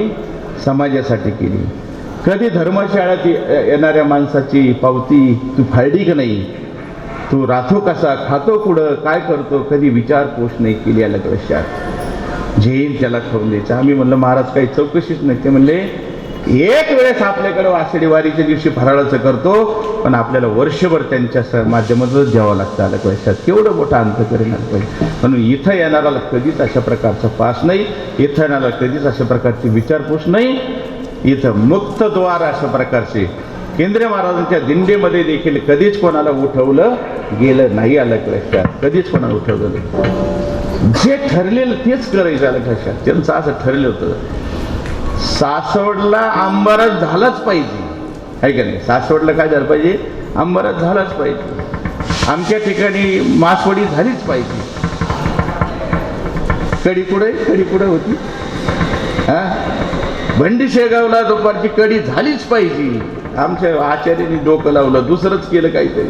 समाजासाठी केली. कधी धर्मशाळेत येणाऱ्या माणसाची पावती तू फाडली का नाही? तू राहतो कसा, खातो कुठं, काय करतो, कधी विचारपूस नाही केली. याला लक्षात. झेल त्याला खाऊन द्यायचं. आम्ही म्हणलं महाराज काही चौकशीच नाही. ते म्हणले एक वेळेस आपल्याकडे आषाढी वारीच्या दिवशी फराळाचं करतो, पण आपल्याला वर्षभर त्यांच्या माध्यमातूनच द्यावं लागतं. आलं का लक्षात? केवढं मोठं अंत करेल पाहिजे. म्हणून इथं येणाराला कधीच अशा प्रकारचा पास नाही, इथं येणारा कधीच अशा प्रकारची विचारपूस नाही. इथं मुक्तद्वार अशा प्रकारचे केंद्रीय महाराजांच्या दिंडीमध्ये देखील कधीच कोणाला उठवलं गेलं नाही. आलं का लक्षात? कधीच कोणाला उठवलं नाही. जे ठरलेलं तेच करायचं. आलं का लक्षात? त्यांचं असं ठरलं होतं. सासवडला आंबारस झालाच पाहिजे, आहे का नाही? सासवडला काय झालं पाहिजे? आंबारस झालाच पाहिजे. आमच्या ठिकाणी मासवडी झालीच पाहिजे. कडी पुढे होती. हा, भंडी शेगावला दुपारची कडी झालीच पाहिजे. आमच्या आचार्यांनी डोकं लावलं, दुसरंच केलं काहीतरी,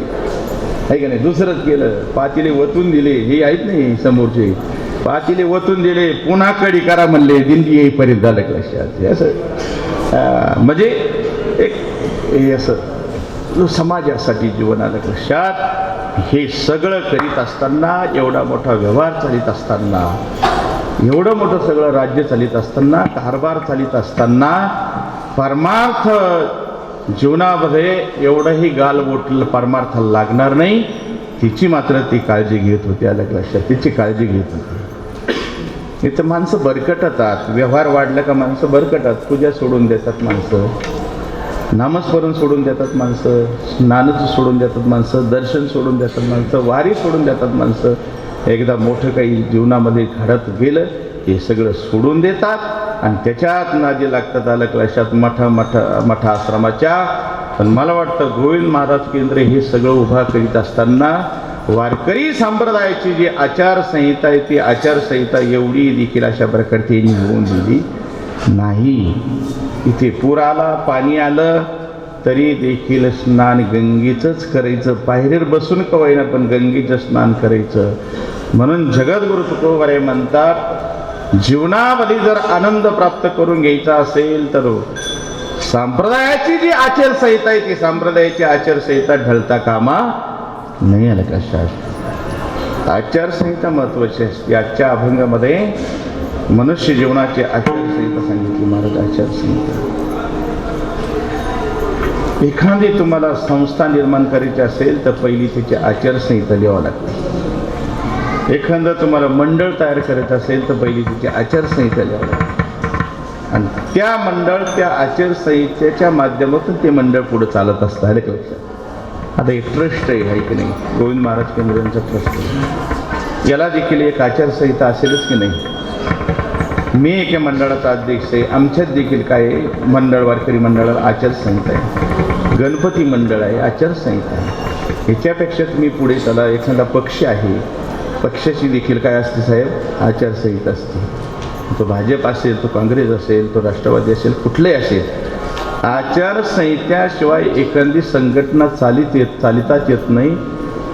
आहे का नाही? दुसरंच केलं. पातीले वतून दिले, हे आहेत नाही समोरचे, पातीले वतून दिले, पुन्हा कडी करा म्हणले, दिंडी येईपर्यंत झालं लक्षात. असं म्हणजे एक असं समाजासाठी जीवन आलं लक्षात. हे सगळं करीत असताना, एवढा मोठा व्यवहार चालित असताना, एवढं मोठं सगळं राज्य चालित असताना, कारभार चालित असताना, परमार्थ जीवनामध्ये एवढंही गालबोट परमार्थाला लागणार नाही, तिची मात्र ती काळजी घेत होती. आलं लक्षात? तिची काळजी घेत होती. इथं माणसं बरकटतात. व्यवहार वाढला का माणसं बरकटतात. पूजा सोडून देतात माणसं, नामस्मरण सोडून देतात माणसं, स्नानच सोडून देतात माणसं, दर्शन सोडून देतात माणसं, वारी सोडून देतात माणसं. एकदा मोठं काही जीवनामध्ये घडत गेलं हे सगळं सोडून देतात आणि त्याच्यात नादी लागतात. आलं लक्षात? मठा आश्रमाच्या. पण मला वाटतं गोविंद महाराज केंद्र हे सगळं उभा करीत असताना वारकरी संप्रदायाची जी आचारसंहिता आहे, ती आचारसंहिता एवढी देखील अशा प्रकारची होऊन दिली नाही. इथे पूर आला, पाणी आलं, तरी देखील स्नान गंगेचंच करायचं. पायरीवर बसून कवायना, पण गंगेचं स्नान करायचं. म्हणून जगद्गुरु तुकोबाराय म्हणतात, जीवनामध्ये जर आनंद प्राप्त करून घ्यायचा असेल तर संप्रदायाची जी आचारसंहिता आहे, ती संप्रदायाची आचारसंहिता ढळता कामा नाही. आलं कशात? आचारसंहिता महत्वाची असते. आजच्या अभंगामध्ये मनुष्य जीवनाची आचारसंहिता सांगितली महाराज. आचारसंहिता, एखादी तुम्हाला संस्था निर्माण करायची असेल तर पहिली त्याची आचारसंहिता लिहावं लागते. एखादं तुम्हाला मंडळ तयार करायचं असेल तर पहिली त्याची आचारसंहिता लिहावं लागते. आणि त्या मंडळ, त्या आचारसंहितेच्या माध्यमातून ते मंडळ पुढे चालत असतं. आलं लक्षात? आता एक ट्रस्ट आहे की नाही? गोविंद महाराज केंद्रांचा ट्रस्ट आहे. याला देखील एक आचारसंहिता असेलच की नाही? मी एका मंडळाचा अध्यक्ष आहे. आमच्यात देखील काय आहे? मंडळ, वारकरी मंडळाला आचारसंहिता आहे. गणपती मंडळ आहे, आचारसंहिता आहे. ह्याच्यापेक्षा मी पुढे चला. एखादा पक्ष आहे, पक्षाची देखील काय असते साहेब? आचारसंहिता असते. तो भाजप असेल, तो काँग्रेस असेल, तो राष्ट्रवादी असेल, कुठलंही असेल, आचारसंहित्याशिवाय एखादी संघटना चालिताच येत नाही.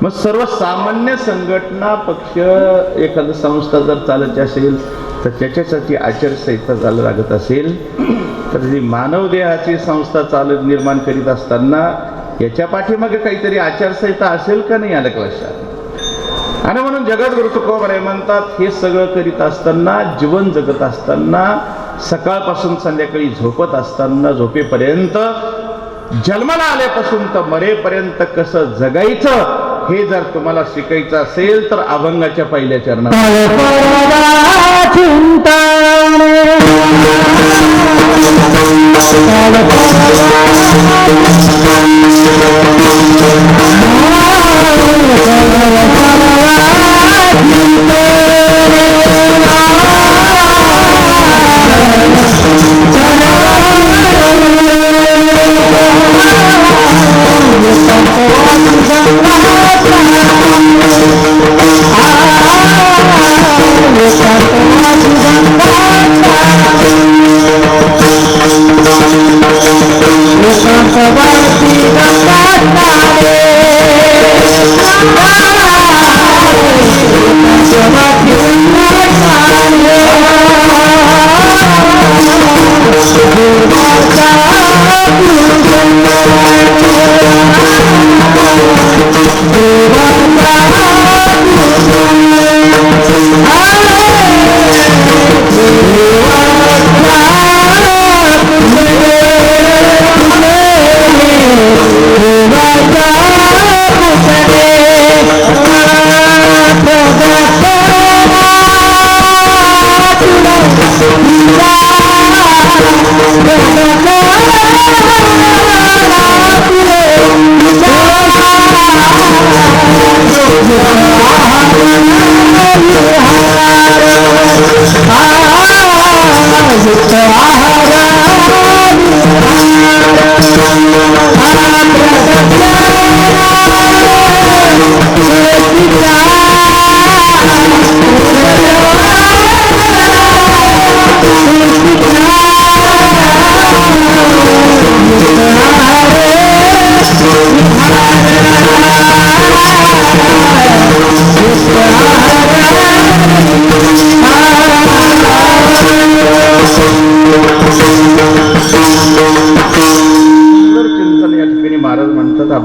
मग सर्वसामान्य संघटना, पक्ष, एखादी संस्था जर चालत असेल तर त्याच्यासाठी आचारसंहिता चालू लागत असेल, तर जी मानवदेहाची संस्था निर्माण करीत असताना याच्या पाठीमागे काहीतरी आचारसंहिता असेल का नाही? आलं लक्षात? आणि म्हणून जगद्गुरु तुकोबाराय म्हणतात, हे सगळं करीत असताना, जीवन जगत असताना, सकाळपासून संध्याकाळी झोपत असताना, झोपेपर्यंत, जन्माला आल्यापासून तर मरेपर्यंत कसं जगायचं हे जर तुम्हाला शिकायचं असेल तर अभंगाच्या पहिल्या चरणात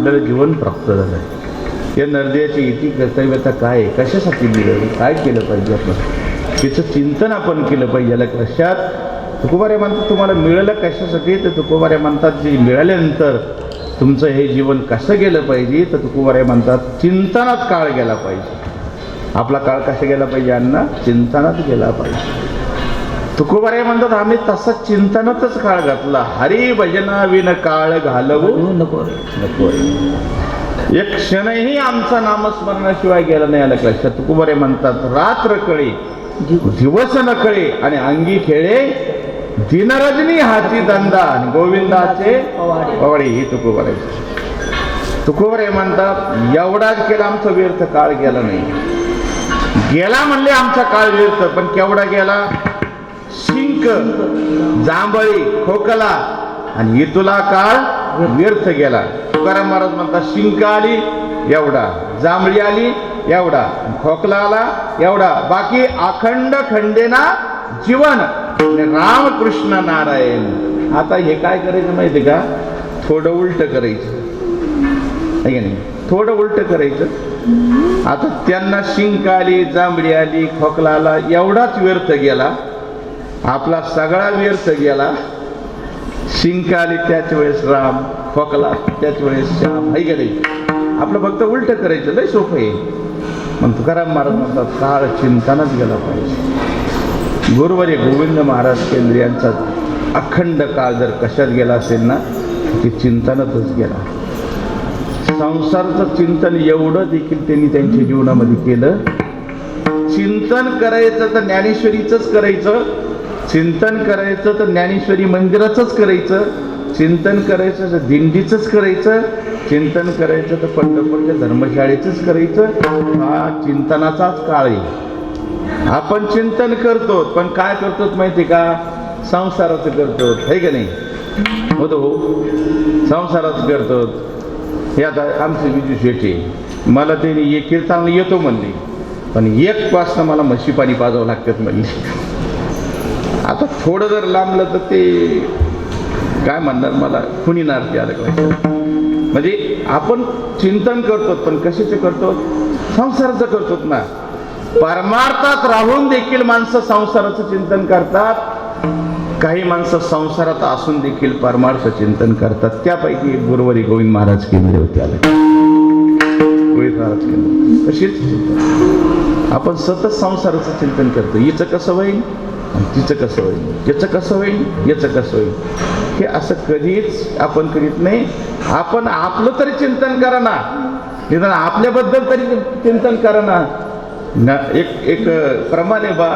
आपल्याला जीवन प्राप्त झालं आहे. या नरदेवाची इति कर्तव्यता काय आहे, कशासाठी मिळालं, काय केलं पाहिजे आपण, तिचं चिंतन आपण केलं पाहिजे. याला कशात तुकोबारे म्हणतात तुम्हाला मिळालं कशासाठी, तर तुकोबारे म्हणतात जे मिळाल्यानंतर तुमचं हे जीवन कसं गेलं पाहिजे, तर तुकोबारे म्हणतात चिंतनात काळ गेला पाहिजे. आपला काळ कसा गेला पाहिजे अण्णा, चिंतनात गेला पाहिजे. तुकोबारे म्हणतात आम्ही तसा चिंतनातच काळ घातला. हरी भजना विन काळ घालवू नको नको. एक क्षणही आमचा नामस्मरणाशिवाय गेला नाही आला लक्षात. तुकोबारे म्हणतात रात्र कळे दिवस न कळे आणि अंगी खेळे दिनरजनी हाती दंदा आणि गोविंदाचे पवाडे. ही तुकोबारे. तुकोबारे म्हणतात एवढाच केला आमचा व्यर्थ काळ गेला नाही. गेला म्हणले आमचा काळ व्यर्थ, पण केवढा गेला. शिंक जांभळी खोकला आणि इतुला काळ व्यर्थ गेला. तुकाराम महाराज म्हणतात शिंक आली एवढा, जांभळी आली एवढा, खोकला आला एवढा, बाकी अखंड खंडेना जीवन रामकृष्ण नारायण. आता हे काय करायचं माहिती का, थोडं उलट करायचं आहे की नाही, थोडं उलट करायचं. आता त्यांना शिंक आली, जांभळी आली, खोकला आला एवढाच व्यर्थ गेला, आपला सगळा व्यर्थ गेला. शिंक आली त्याच वेळेस राम, खोकला त्याच वेळेस श्याम, आहे की नाही. आपलं फक्त उलट करायचं, लय सोपं आहे. मग तुकाराम महाराज म्हणतात काळ चिंतनात गेला पाहिजे. गुरुवर्य गोविंद महाराज केंद्रियांचा अखंड काळ जर कशात गेला असेल ना, ते चिंतनातच गेला. संसाराचं चिंतन एवढं देखील त्यांनी त्यांच्या जीवनामध्ये केलं. चिंतन करायचं तर ज्ञानेश्वरीचंच करायचं, चिंतन करायचं तर ज्ञानेश्वरी मंदिराचंच करायचं, चिंतन करायचं तर दिंडीचंच करायचं, चिंतन करायचं तर पंढरपूरच्या धर्मशाळेचंच करायचं. हा चिंतनाचाच काळ आहे. आपण चिंतन करतो, पण काय करतो माहिती का, संसाराचं करतो, है का नाही. होतो हो, संसाराचं करतो. हे आता आमचे विजू शेट्टी, मला ते एक कीर्तनाला येतो म्हणले, पण एक पासनं मला म्हशी पाणी पाजावं लागतात म्हणले. आता थोडं जर लांबलं तर ते काय म्हणणार, मला खुनीनार ते आलं का. म्हणजे आपण चिंतन करतो, पण कशाचं करतो, संसाराचं करतो ना. परमार्थात राहून देखील माणसं संसाराचं चिंतन करतात. काही माणसं संसारात असून देखील परमार्थ चिंतन करतात. त्यापैकी एक गुरुवर्य गोविंद महाराज केंद्र होते आले. गोविंद महाराज केंद्र तशीच आपण सतत संसाराचं चिंतन करतो. हिचं कसं होईल, तिचं कसं होईल, याचं कसं होईल, याचं कसं होईल, हे असं कधीच आपण करीत नाही. आपण आपलं तरी चिंतन करा ना, निदान आपल्याबद्दल तरी चिंतन करा ना. एक प्रमाणे बा,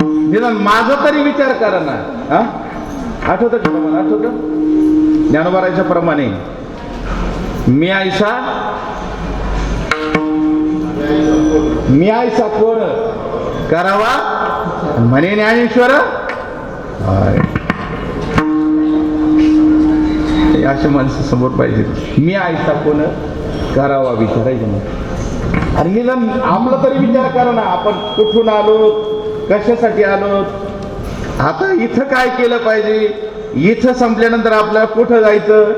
निदान माझा तरी विचार करा ना. हा आठवतं का प्रमाण, आठवतं ज्ञानोबाराच्या प्रमाणे, मी आयसा कोण करावा म्हणे ज्ञानेश्वर. अशा माणसं समोर पाहिजे. मी आयसा कोण करावा विचारायचं नाही. आणि निदान आपला तरी विचार करा ना, आपण कुठून आलो, कशासाठी आलो, आता इथं काय केलं पाहिजे, इथं संपल्यानंतर आपल्याला कुठं जायचं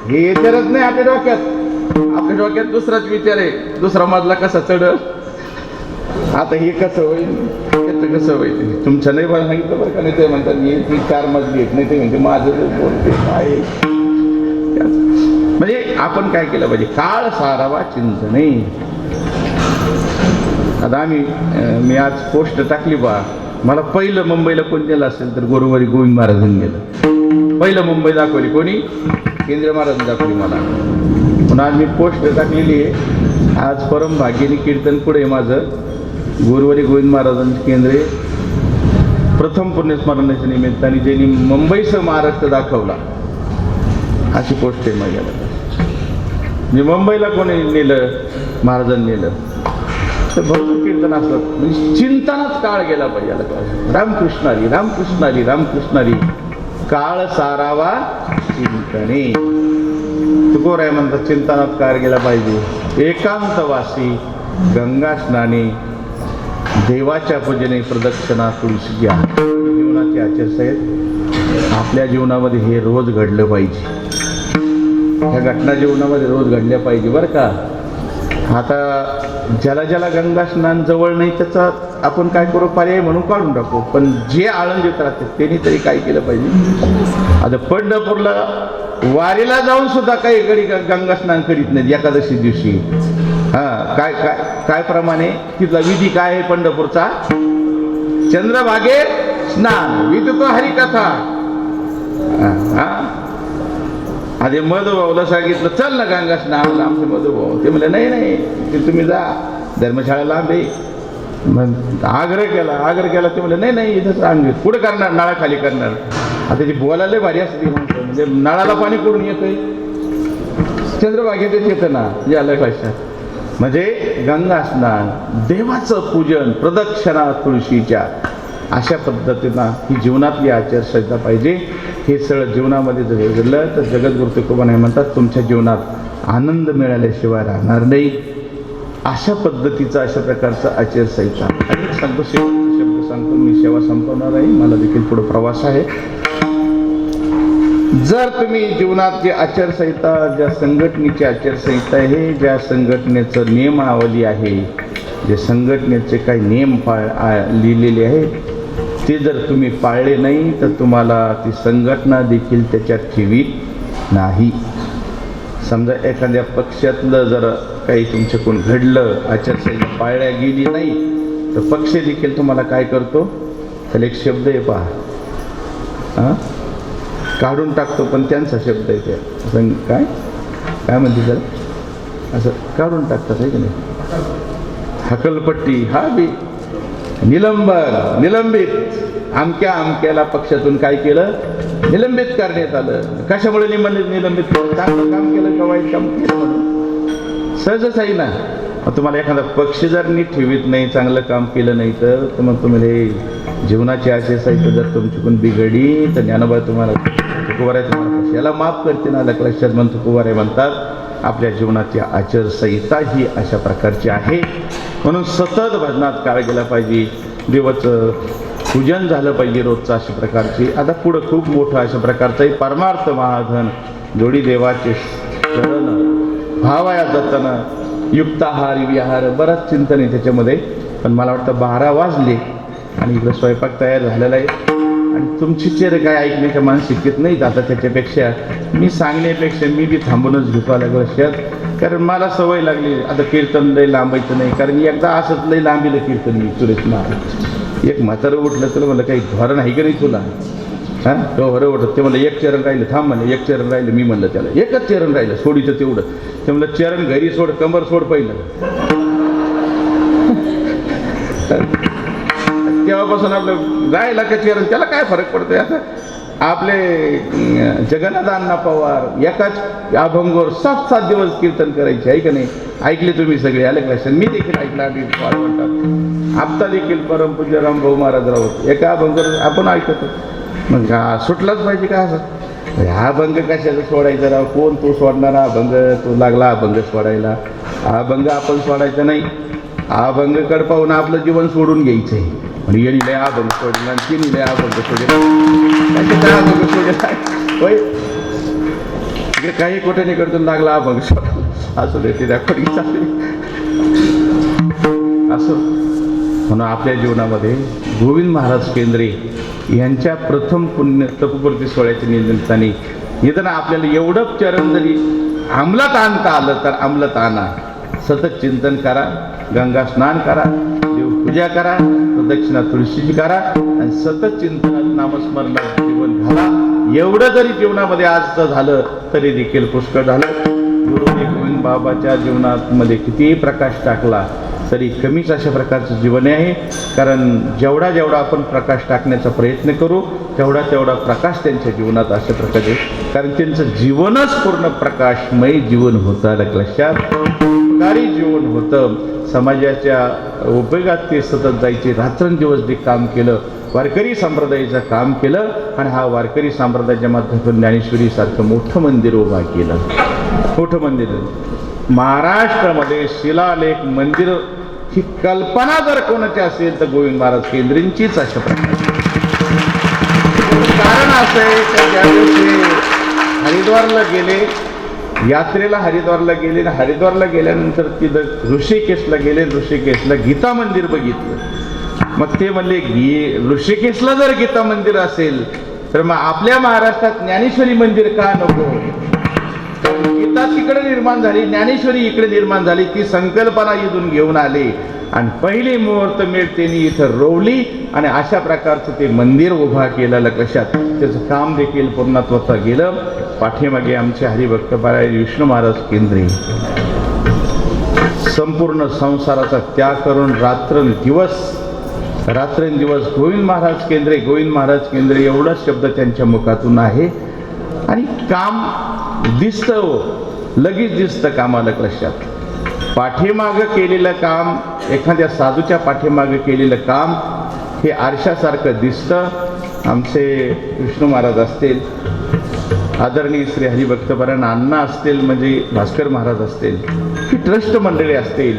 हे विचारच नाही आपल्या डोक्यात. आपल्या डोक्यात दुसराच विचार आहे, दुसरा मजला कसा चढल, आता हे कसं होईल, त्याचं कसं होईल. तुमचं नाही बरं सांगितलं बरं का, नाही ते म्हणतात मी 4 मजली येत नाही, ते म्हणजे माझं बोलते काय. म्हणजे आपण काय केलं पाहिजे, काळ सारावा चिंतने. आता मी आज पोस्ट टाकली बा, मला पहिलं मुंबईला कोण गेलं असेल तर गुरुवर्य गोविंद महाराजांनी गेलं. पहिलं मुंबई दाखवली कोणी, केंद्र महाराजांनी दाखवली मला. म्हणून आज मी पोस्ट टाकलेली आहे. आज परम भाग्याने कीर्तन पुढे माझं गुरुवर्य गोविंद महाराजांचे केंद्रे प्रथम पुण्यस्मरणाच्या निमित्ताने ज्यांनी मुंबईसह महाराष्ट्र दाखवला, अशी पोस्ट आहे माझ्याला. मी मुंबईला कोणी नेलं, महाराजांनी नेलं तर भरपूर कीर्तन असतात. म्हणजे चिंतनात काळ गेला पाहिजे. रामकृष्णारी रामकृष्णारी रामकृष्णारी काळ सारावा चिंतने. तुकोराय म्हणतात चिंतनात काळ गेला पाहिजे. एकांतवासी गंगा स्नाने, देवाच्या पूजने प्रदक्षिणा तुळशी घ्या. जीवनाचे आचार्य साहेब, आपल्या जीवनामध्ये हे रोज घडलं पाहिजे. ह्या घटना जीवनामध्ये रोज घडल्या पाहिजे बरं का. आता ज्याला ज्याला गंगा स्नान जवळ नाही त्याचा आपण काय करू, पर्याय म्हणून काढून टाकू. पण जे आळंदीत राहते त्यांनी तरी काय केलं पाहिजे. आता पंढरपूरला वारीला जाऊन सुद्धा काही गडी गंगा स्नान करीत नाहीत एकादशी दिवशी. काय काय काय प्रमाणे तिथला विधी काय आहे पंढरपूरचा, चंद्रभागेत स्नान विधी तो हरिकथा. आधी मधुभाऊला सांगितलं चल ना गंगा स्नान, आमचे मधुभाऊ ते म्हणले नाही नाही ते तुम्ही जा, धर्मशाळा लांब आहे. मग आग्रह केला ते म्हणले नाही नाही इथंच रांग पुढे करणार, नळाखाली करणार. आता ती बोलायला भारी असते म्हणजे नळाला पाणी कुठून येतंय, चंद्रभागेतच येतं ना, या लक्षात. म्हणजे गंगा स्नान, देवाचं पूजन, प्रदक्षिणा तुळशीच्या, अशा पद्धतीनं ही जीवनातली आचारसंहिता पाहिजे. हे सगळं जीवनामध्ये जर घडलं तर जगद्गुरु तुकोबाराय म्हणतात तुमच्या जीवनात आनंद मिळाल्याशिवाय राहणार नाही. अशा पद्धतीचा अशा प्रकारचा आचारसंहिता. आणि सांगतो शब्द सांगतो, मी सेवा संपवणार आहे, मला देखील पुढे प्रवास आहे. जर तुम्ही जीवनातली आचारसंहिता, ज्या संघटनेची आचारसंहिता आहे, ज्या संघटनेचं नियमावली आहे, जे संघटनेचे काही नियम लिहिलेले आहेत ते जर तुम्ही पाळले नाही तर तुम्हाला ती संघटना देखील त्याच्यात ठेवीत नाही. समजा एखाद्या पक्षातलं जर काही तुमच्याकडून घडलं, आचारसंहिता पाळल्या गेली नाही तर पक्ष देखील तुम्हाला काय करतो, त्याला एक शब्द आहे पहा, काढून टाकतो. पण त्यांचा शब्द आहे ते काय काय म्हणते त्याला, असं काढून टाकतात आहे की नाही, हकलपट्टी, हा बी निलंबित. अमक्याला पक्षातून काय केलं, निलंबित करण्यात आलं. कशामुळे निलंबित केलं, चांगलं काम केलं का वाईट काम केलं म्हणून, सहजच आहे ना. तुम्हाला एखादा पक्ष जर नीट ठेवीत नाही, चांगलं काम केलं नाही तर मग तुम्हाला जीवनाची आचारसंहिता जर तुमच्याकडून बिघडली तर ज्ञानोबा तुम्हाला तुकोबाराय तुम्हाला याला माफ करते ना. लक्षात म्हणून तुकोबाराय म्हणतात आपल्या जीवनाची आचारसंहिता ही अशा प्रकारची आहे. म्हणून सतत भजनात काळ गेला पाहिजे, देवाचं पूजन झालं पाहिजे रोजचं अशा प्रकारची. आता पुढं खूप मोठं अशा प्रकारचं परमार्थ महाधन, जोडी देवाचे चरण, भावया जतन, युक्ताहार विहार, बरंच चिंतन आहे त्याच्यामध्ये. पण मला वाटतं 12 वाजले आणि इकडं स्वयंपाक तयार झालेला आहे आणि तुमची चेहरे काय ऐकण्याच्या मानसिकतेत नाहीत. आता त्याच्यापेक्षा मी सांगण्यापेक्षा मी बी थांबूनच घेतो लक्षात. कारण मला सवय लागली आता कीर्तन लय लांबायचं नाही. कारण एकदा असंच लय लांबीलं कीर्तन मी सुरेश महाराज. एक म्हातारं उठलं तर म्हणलं काही धोरण आहे का नाही तुला, तो बरं उठत. ते म्हणलं एक चरण राहिलं, थांब म्हणलं एक चरण राहिलं. मी म्हणलं त्याला एकच चरण राहिलं, सोडीचं तेवढं. ते म्हणलं चरण घरी सोड, कंबर सोड पहिलं. तेव्हापासून आपलं राहिला का चरण, त्याला काय फरक पडतोय. आता आपले जगन्नाथ अण्णा पवार एकाच अभंगवर 7-7 दिवस कीर्तन करायचे आहे का नाही. ऐकले तुम्ही सगळे, आले का, मी देखील ऐकलं. आम्ही म्हणतात आत्ता देखील परमपूज्य रामभाऊ महाराज राऊत एका अभंगवर आपण ऐकतो. मग सुटलाच पाहिजे का असं, हा अभंग कशाचं सोडायचं राव, कोण तो सोडणारा अभंग, तो लागला अभंग सोडायला. हा अभंग आपण सोडायचा नाही, हा अभंग कडपावून आपलं जीवन सोडून घ्यायचं आहे. आणि येणी लय अभंग सोडला आणि तिने लय अभंग सोडला, काय अभंग सोडला होय. इकडे काही कोठे निकडतून लागला अभंग सोडला, असं देते दाखवली चालली असं. म्हणून आपल्या जीवनामध्ये गोविंद महाराज केंद्रे यांच्या प्रथम पुण्य तपपूर्ती सोहळ्याच्या निमित्ताने निदान आपल्याला एवढं चरण जरी अंमलात आणता आलं तर अंमलात आणा. सतत चिंतन करा, गंगा स्नान करा, देवपूजा करा, प्रदक्षिणा तुळशीची करा आणि सतत चिंतनात नामस्मरणात जीवन घाला. एवढं जरी जीवनामध्ये आज झालं तरी देखील पुष्कळ झालं. गुरुजी गोविंद बाबाच्या जीवनामध्ये कितीही प्रकाश टाकला तरी कमीच अशा प्रकारचं जीवन आहे. कारण जेवढा आपण प्रकाश टाकण्याचा प्रयत्न करू तेवढा प्रकाश त्यांच्या जीवनात अशा प्रकारे, कारण त्यांचं जीवनच पूर्ण प्रकाशमय जीवन होतं. लक्षात, उपकारी जीवन होतं. समाजाच्या उपयोगात ते सतत जायचे, रात्रंदिवस ते काम केलं, वारकरी संप्रदायाचं काम केलं आणि हा वारकरी संप्रदायाच्या माध्यमातून ज्ञानेश्वरीसारखं मोठं मंदिर उभा केलं. मोठं मंदिर महाराष्ट्रामध्ये शिलालेख मंदिर ही कल्पना जर कोणाची असेल तर गोविंद महाराज केंद्रेंचीच अशा प्रकारे. कारण असं आहे की ज्या दिवशी हरिद्वारला गेले यात्रेला हरिद्वारला गेले आणि हरिद्वारला गेल्यानंतर तिथं ऋषिकेशला गेले. ऋषिकेशला गीता मंदिर बघितलं. मग ते म्हणले ऋषिकेशला जर गीता मंदिर असेल तर मग आपल्या महाराष्ट्रात ज्ञानेश्वरी मंदिर का नको. गीता तिकडे निर्माण झाली, ज्ञानेश्वरी इकडे निर्माण झाली. ती संकल्पना इथून घेऊन आले आणि पहिली मुहूर्तमेढ त्यांनी इथं रोवली आणि अशा प्रकारचं ते मंदिर उभा केलं. लक्षात त्याचं काम देखील पूर्णत्वाचं गेलं. पाठीमागे आमचे हरिभक्त पारायण विष्णू महाराज केंद्रे संपूर्ण संसाराचा त्याग करून रात्रंदिवस गोविंद महाराज केंद्रे, गोविंद महाराज केंद्रे एवढाच शब्द त्यांच्या मुखातून आहे. आणि काम दिसतं, लगेच दिसतं कामाला. लक्षात पाठीमागं केलेलं काम, एखाद्या साधूच्या पाठीमागं केलेलं काम हे आरशासारखं दिसतं. आमचे विष्णू महाराज असतील, आदरणीय श्री हरिभक्तपरायण अण्णा असतील, म्हणजे भास्कर महाराज असतील, ही ट्रस्ट मंडळी असतील,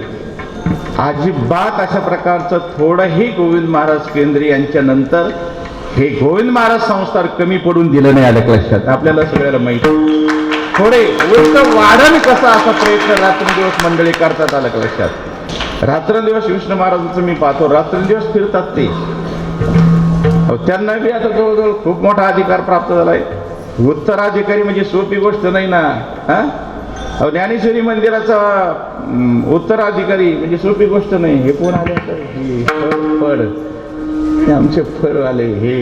अजिबात अशा प्रकारचं थोडंही गोविंद महाराज केंद्रे यांच्या नंतर हे गोविंद महाराज संस्कार कमी पडून दिलं नाही. आलं लक्षात. आपल्याला सगळ्याला माहिती थोडे उलट वाढण कसा असा प्रयत्न रात्रंदिवस मंडळी करतात. आलं लक्षात. रात्रंदिवस विष्णू महाराजांचं मी पाहतो, रात्रंदिवस फिरतात ते. त्यांना बी आता जवळजवळ खूप मोठा अधिकार प्राप्त झालाय. उत्तराधिकारी म्हणजे सोपी गोष्ट नाही ना. हा, ज्ञानेश्वरी मंदिराचा उत्तराधिकारी म्हणजे सोपी गोष्ट नाही. हे कोण आले फळ, हे आमचे फळ आले, हे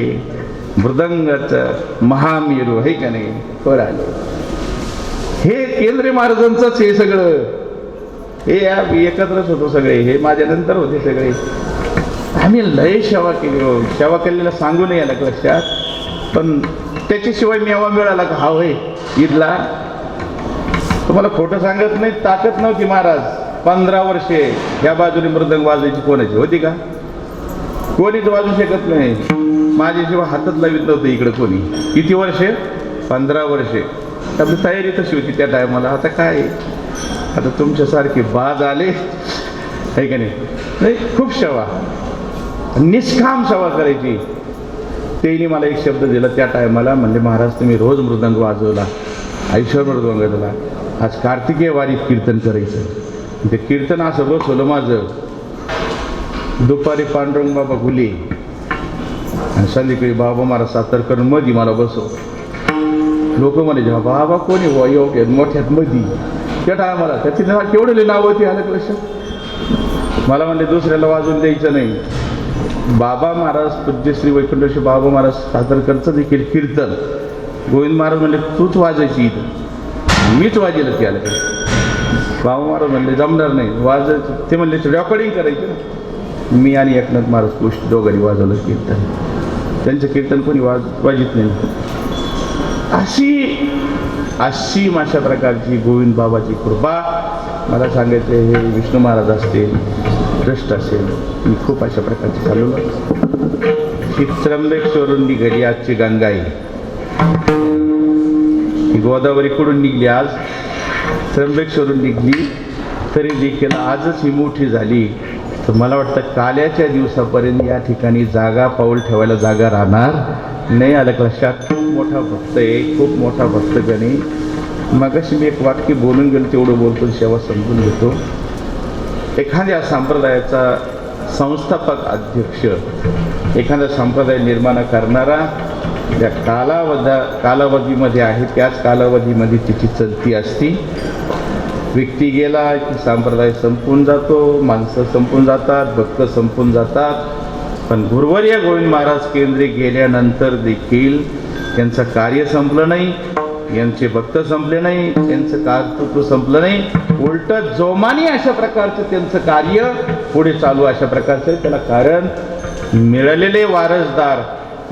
मृदंगाचं महामेरू आहे का नाही, फळ आले. हे केंद्रे महाराजांचंच हे सगळं. हे एकत्रच होतो सगळे, हे माझ्यानंतर होते सगळे. आम्ही लय सेवा केली हो. सेवा केलेला सांगू नये आलं लक्षात. पण त्याच्याशिवाय मेवा मिळाला का? हा होय ईदला. तुम्हाला खोटं सांगत नाही, ताकद नव्हती महाराज. 15 वर्षे ह्या बाजूने मृदंग वाजवायची कोणाची होती का? कोणीच वाजू शकत नाही. माझ्याशिवाय हातच लावित नव्हतं इकडे कोणी. किती वर्षे? 15 वर्षे. आपली तयारी तशी होती त्या टायमाला. आता काय, आता तुमच्यासारखे बाज आले आहे का नाही. खूप सेवा, निष्काम सेवा करायची. त्यांनी मला एक शब्द दिला त्या टायमाला. म्हणले महाराज तुम्ही रोज मृदंग वाजवला, आयुष्यभर मृदंग वाजवला, आज कार्तिकेय वारीत कीर्तन करायचं. ते कीर्तन असं बसवलं माझं. दुपारी पांडुरंग बाबा गुले आणि संध्याकाळी बाबा महाराज सातारकर मधी मला बसव. लोक म्हणायचे बाबा कोणी योग्य मोठ्यात मधी. त्या टायमाला त्याची केवढे नाव होती आलं लक्षात. मला म्हणले दुसऱ्याला वाजवून द्यायचं नाही. बाबा महाराज पूज्य श्री वैकुंठेश्वर बाबा महाराज सातारकरचं देखील कीर्तन गोविंद महाराज म्हणले तूच वाजायची इथं, मीच वाजेल की आलं. बाबा महाराज म्हणले जमणार नाही वाजायचं. ते म्हणले रेकॉर्डिंग करायचं ना. मी आणि एकनाथ महाराज गोष्ट दोघांनी वाजवलं कीर्तन. त्यांचं कीर्तन कोणी वाजित नाही. अशी अशा प्रकारची गोविंद बाबाची कृपा. मला सांगायचं हे विष्णू महाराज असतील, ट्रस्ट असेल, मी खूप अशा प्रकारची चालवलं. ही त्र्यंबकेश्वरून निघाली आजची गंगाई. ही गोदावरी कडून निघली, आज त्र्यंबकेश्वरून निघली, तरी देखील आजच ही मोठी झाली. तर मला वाटतं काल्याच्या दिवसापर्यंत या ठिकाणी जागा पाऊल ठेवायला जागा राहणार नाही. आलं लक्षात. खूप मोठा भक्त आहे, खूप मोठा भक्तगणी. मगाशी मी एक वाक्य बोलून गेलो, तेवढं बोलतो, सेवा समजून घेतो. एखाद्या संप्रदायाचा संस्थापक अध्यक्ष, एखादा संप्रदाय निर्माण करणारा ज्या कालावधीमध्ये आहे त्याच कालावधीमध्ये तिची चलती असती. व्यक्ती गेला की संप्रदाय संपून जातो, माणसं संपून जातात, भक्त संपून जातात. पण गुरुवर्य गोविंद महाराज केंद्रे गेल्यानंतर देखील त्यांचं कार्य संपलं नाही, यांचे भक्त संपले नाही, त्यांचं कर्तृत्व संपलं नाही. उलट जोमाने अशा प्रकारचं त्यांचं कार्य पुढे चालू अशा प्रकारचं. त्याला कारण मिळालेले वारसदार,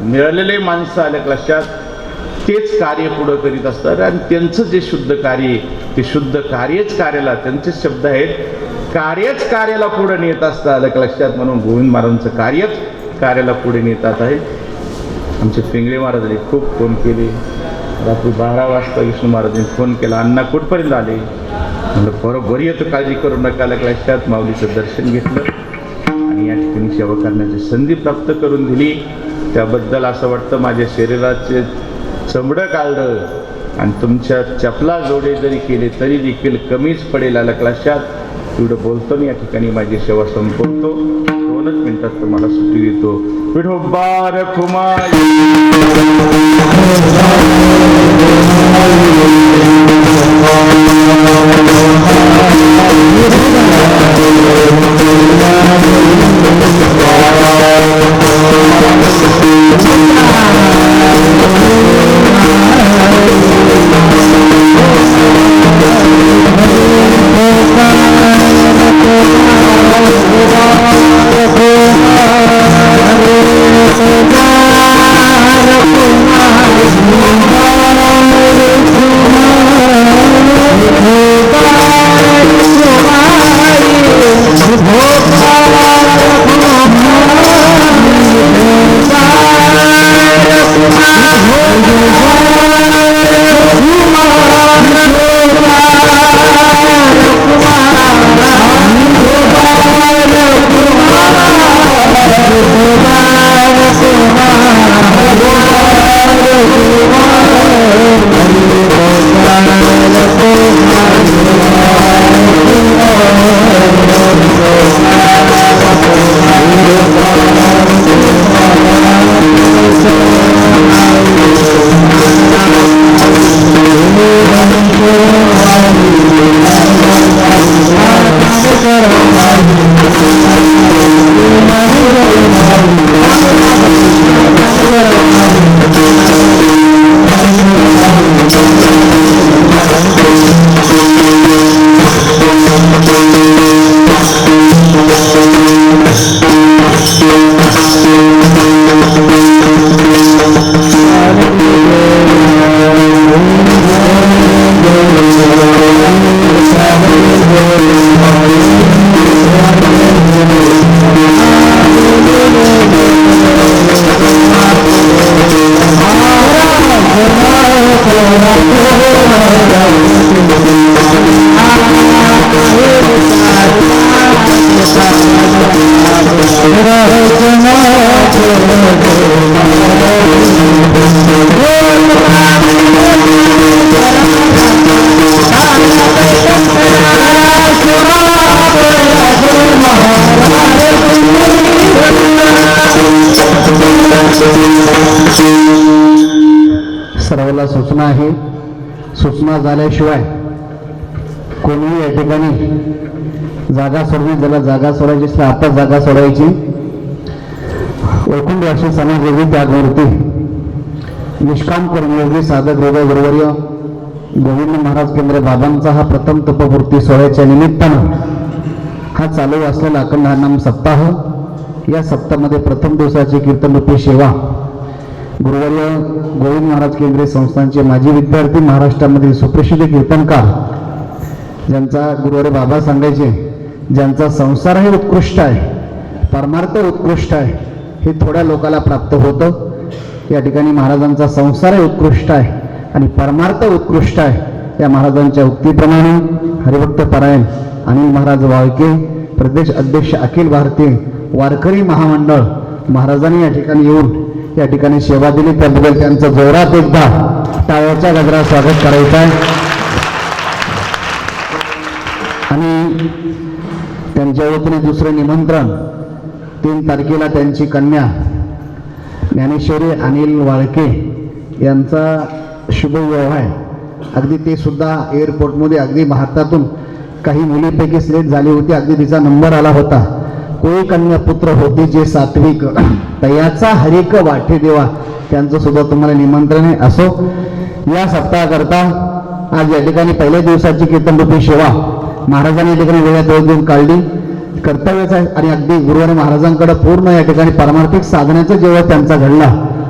मिळालेले माणसं आल्या लक्षात, तेच कार्य पुढं करीत असतात. आणि त्यांचं जे शुद्ध कार्य आहे ते शुद्ध कार्यच कार्याला, त्यांचेच शब्द आहेत, कार्यच कार्याला पुढे नेत असतं आलं लक्षात. म्हणून गोविंद महाराजांचं कार्यच कार्याला पुढे नेतात आहे. आमचे पिंगळे महाराजांनी खूप फोन केले. रात्री 12 वाजता विष्णू महाराजांनी फोन केला, अण्णा कुठपर्यंत आले? म्हणलं बरोबर येतं, काळजी करू नका आलं लक्षात. माऊलीचं दर्शन घेतलं आणि या ठिकाणी सेवा करण्याची संधी प्राप्त करून दिली. त्याबद्दल असं वाटतं माझ्या शरीराचे चमडं काढलं आणि तुमच्या चपला जोडे जरी केले तरी देखील कमीच पडेल आलं लक्षात. एवढं बोलतो आणि या ठिकाणी माझी सेवा संपवतो. 2च मिनिटात तुम्हाला सुट्टी देतो. विठोबार कुमार सर्वाला सूचना आहे. सूचना झाल्याशिवाय कोणीही या ठिकाणी जागा सोडली, ज्याला जागा सोडायची असल्या आता जागा सोडायची. वैकुंठ राशी समाजयोगी त्यागमूर्ती निष्काम कर्मयोगी साधक हृदय गुरुवर्य गोविंद महाराज केंद्र बाबांचा हा प्रथम तपपूर्ती सोहळ्याच्या निमित्तानं हा चालू असलेला अखंड नाम सप्ताह. या सप्ताहामध्ये प्रथम दिवसाची कीर्तनरूपी सेवा गुरुवर्य गोविंद महाराज केंद्रीय संस्थांचे माजी विद्यार्थी, महाराष्ट्रामधील सुप्रसिद्ध कीर्तनकार, ज्यांचा गुरुवर्य बाबा सांगायचे ज्यांचा संसारही उत्कृष्ट आहे, परमार्थ उत्कृष्ट आहे, हे थोड्या लोकाला प्राप्त होतं. या ठिकाणी महाराजांचा संसारही उत्कृष्ट आहे आणि परमार्थ उत्कृष्ट आहे. या महाराजांच्या उक्तीप्रमाणे हरिभक्त पारायण अनिल महाराज वाळके, प्रदेश अध्यक्ष अखिल भारतीय वारकरी महामंडळ, महाराजांनी या ठिकाणी येऊन या ठिकाणी सेवा दिली. त्याबद्दल त्यांचं जोरात एकदा टाळ्याच्या गजरात स्वागत करायचं आहे. आणि त्यांच्या वतीने दुसरं निमंत्रण 3 तारखेला त्यांची कन्या ज्ञानेश्वरी अनिल वाळके यांचा शुभविवाह आहे. अगदी ते सुद्धा एअरपोर्टमध्ये अगदी भारतातून काही मुलीपैकी सिलेक्ट झाली होती. अगदी तिचा नंबर आला होता. कोई कन्या पुत्र होती जे सात्विक, तयाचा हरिक वाटे देवा. त्यांचं सुद्धा तुम्हाला निमंत्रण आहे. असो, या सप्ताहाकरता आज या ठिकाणी पहिल्या दिवसाची कीर्तनरूपी सेवा महाराजांनी या ठिकाणी वेळात वेळ देऊन काढली. कर्तव्याचा आहे आणि अगदी गुरुवारी महाराजांकडे पूर्ण या ठिकाणी पारमार्थिक साधनेचा जेव्हा त्यांचा घडला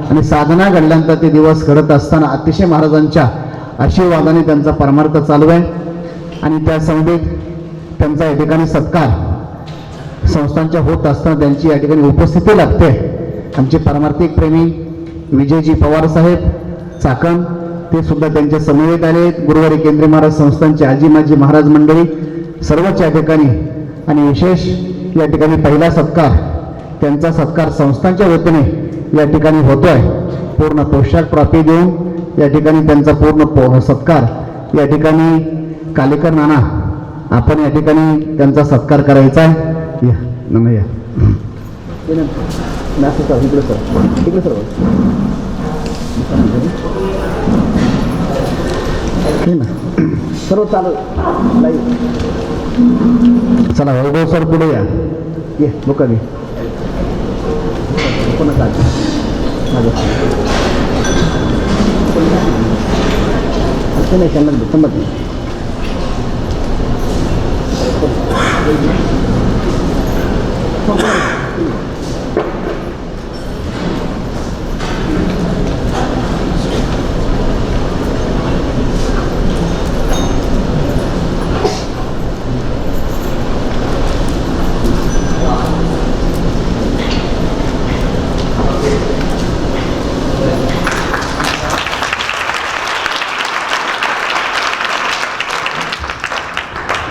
आणि साधना घडल्यानंतर ते दिवस घडत असताना अतिशय महाराजांच्या आशीर्वादाने त्यांचा परमार्थ चालू आहे. आणि त्या समवेत त्यांचा या ठिकाणी सत्कार संस्थांच्या होत असताना त्यांची या ठिकाणी उपस्थिती लागते. आमचे पारमार्थिक प्रेमी विजयजी पवार साहेब चाकण ते सुद्धा त्यांच्या समवेत आले. गुरुवारी केंद्रीय महाराज संस्थांचे आजी माजी महाराज मंडळी सर्वच या ठिकाणी. आणि विशेष या ठिकाणी पहिला सत्कार त्यांचा सत्कार संस्थांच्या वतीने या ठिकाणी होतोय. पूर्ण पोशाख ट्रॉफी देऊन या ठिकाणी त्यांचा पूर्ण सत्कार या ठिकाणी कालेकर नाना आपण या ठिकाणी त्यांचा सत्कार करायचा आहे. या नाना या इकडे सर इकडे सर सर्व चालू चला वैभव सर पुढे या ये लोक घे कोणा नाही त्यांना संमत नाही.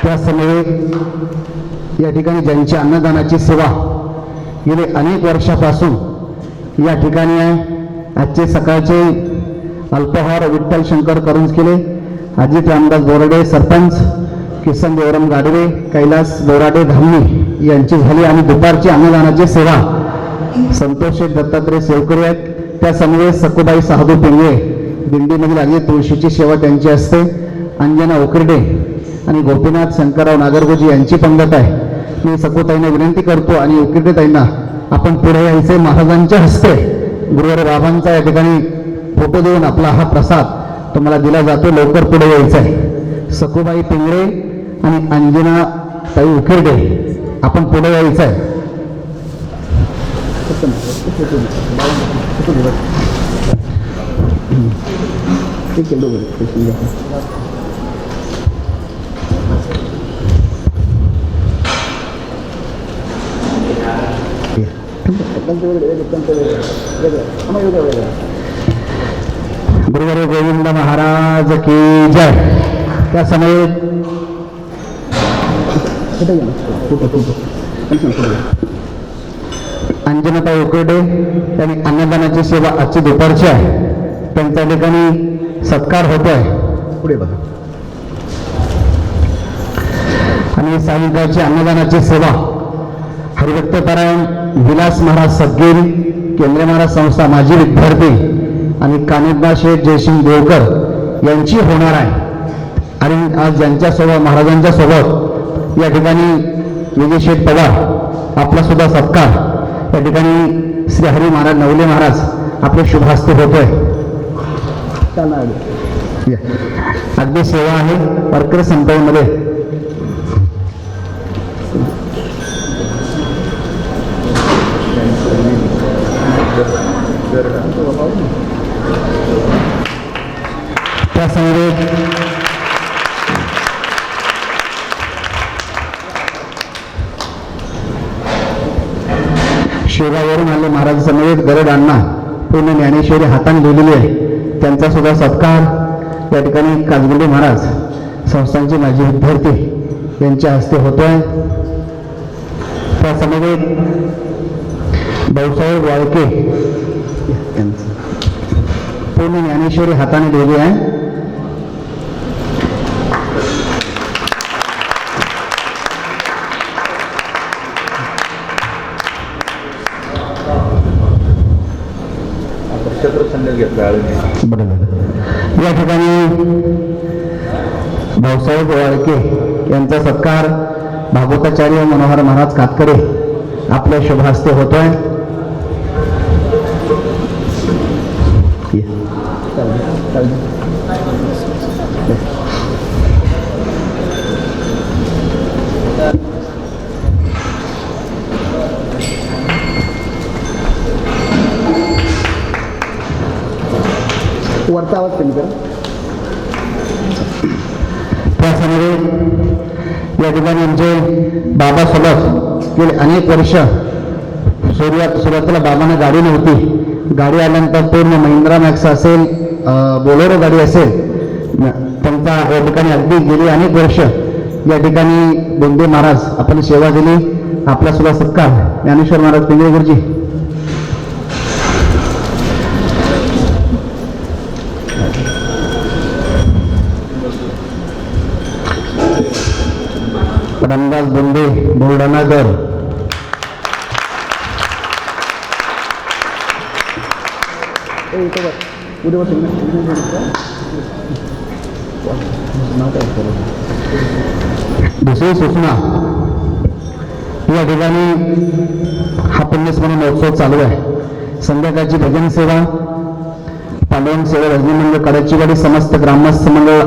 त्यासमवेत या ठिकाणी ज्यांची अन्नदानाची सेवा गेले अनेक वर्षापासून या ठिकाणी आहे. आजचे सकाळचे अल्पहार विठ्ठल शंकर करुंजकिले, अजित रामदास बोराडे सरपंच, किसन देवराम गाडवे, कैलास बोराडे धामणी यांची झाली आणि दुपारची अन्नदानाची सेवा संतोष दत्तात्रय सेवकरी आहेत. त्यासमवेत सकुबाई साधू पिंगळे दिंडीमधील आली तुळशीची सेवा त्यांची असते. अंजना उकरडे आणि गोपीनाथ शंकरराव नागरगोजी यांची पंगत आहे. मी सकुताईंना विनंती करतो आणि उकिरडेताईंना आपण पुढे यायचे. महाराजांच्या हस्ते गुरुवार बाबांचा या ठिकाणी फोटो देऊन आपला हा प्रसाद तुम्हाला दिला जातो. लवकर पुढे यायचं आहे. सकुबाई पिंगळे आणि अंजना ताई उकिरडे आपण पुढे यायचं आहे. गुरुवारी गोविंद महाराज की जय. त्या समयेत अंजनाताई उकरडे त्यांनी अन्नदानाची सेवा आजची दुपारची आहे. त्यांच्या ठिकाणी सत्कार होतो आहे. पुढे बघा. आणि सायंकाळची अन्नदानाची सेवा हरिभक्तपरायण विलास महाराज सदगीर, केंद्रीय महाराज संस्था माजी विद्यार्थी आणि कानिबा शेठ जयसिंग देवकर यांची होणार आहे. आणि आज ज्यांच्यासोबत महाराजांच्या सोबत या ठिकाणी विजय शेठ पवार आपला सुद्धा सत्कार या ठिकाणी श्री हरी महाराज नवले महाराज आपले शुभास्ते होतोय. अगदी सेवा आहे वारकरी संप्रदायामध्ये. त्या समवेत शेगावरून आले महाराज समवेत गरड अण्णा पूर्ण ज्ञानेश्वरी हाताने लिहिलेली आहे. त्यांचा सुद्धा सत्कार या ठिकाणी काजगुंडे महाराज संस्थांचे माजी विद्यार्थी यांच्या हस्ते होतोय. त्या समवेत भाऊसाहेब वाळके पूर्ण ज्ञानेश्वरी हाताने लिहिली आहे. या ठिकाणी भाऊसाहेब वाळके यांचा सत्कार भागवताचार्य मनोहर महाराज कातकरे आपल्या शुभहस्ते होतोय. वरचा आवाज कमी करा. त्यासमोर या ठिकाणी आमचे बाबा सोबत गेले अनेक वर्ष सुरुवातीला बाबांना गाडी नव्हती. गाडी आल्यानंतर पूर्ण महिंद्रा मॅक्स असेल, बोलेरो गाडी असेल, त्यांचा या ठिकाणी अगदी गेली अनेक वर्ष या ठिकाणी बोंदे महाराज आपण सेवा दिली. आपला सुद्धा सत्कार ज्ञानेश्वर महाराज पिंगळे गुरुजी. रामदास बोंडे बुलढाणाकर, दुसरी सूचना, या ठिकाणी हा पुण्यस्मरण महोत्सव चालू आहे. संध्याकाळची भजन सेवा, पांडवन सेवा, रजनी मंडळ कडाचीवाडी, समस्त ग्रामस्थ मंडळ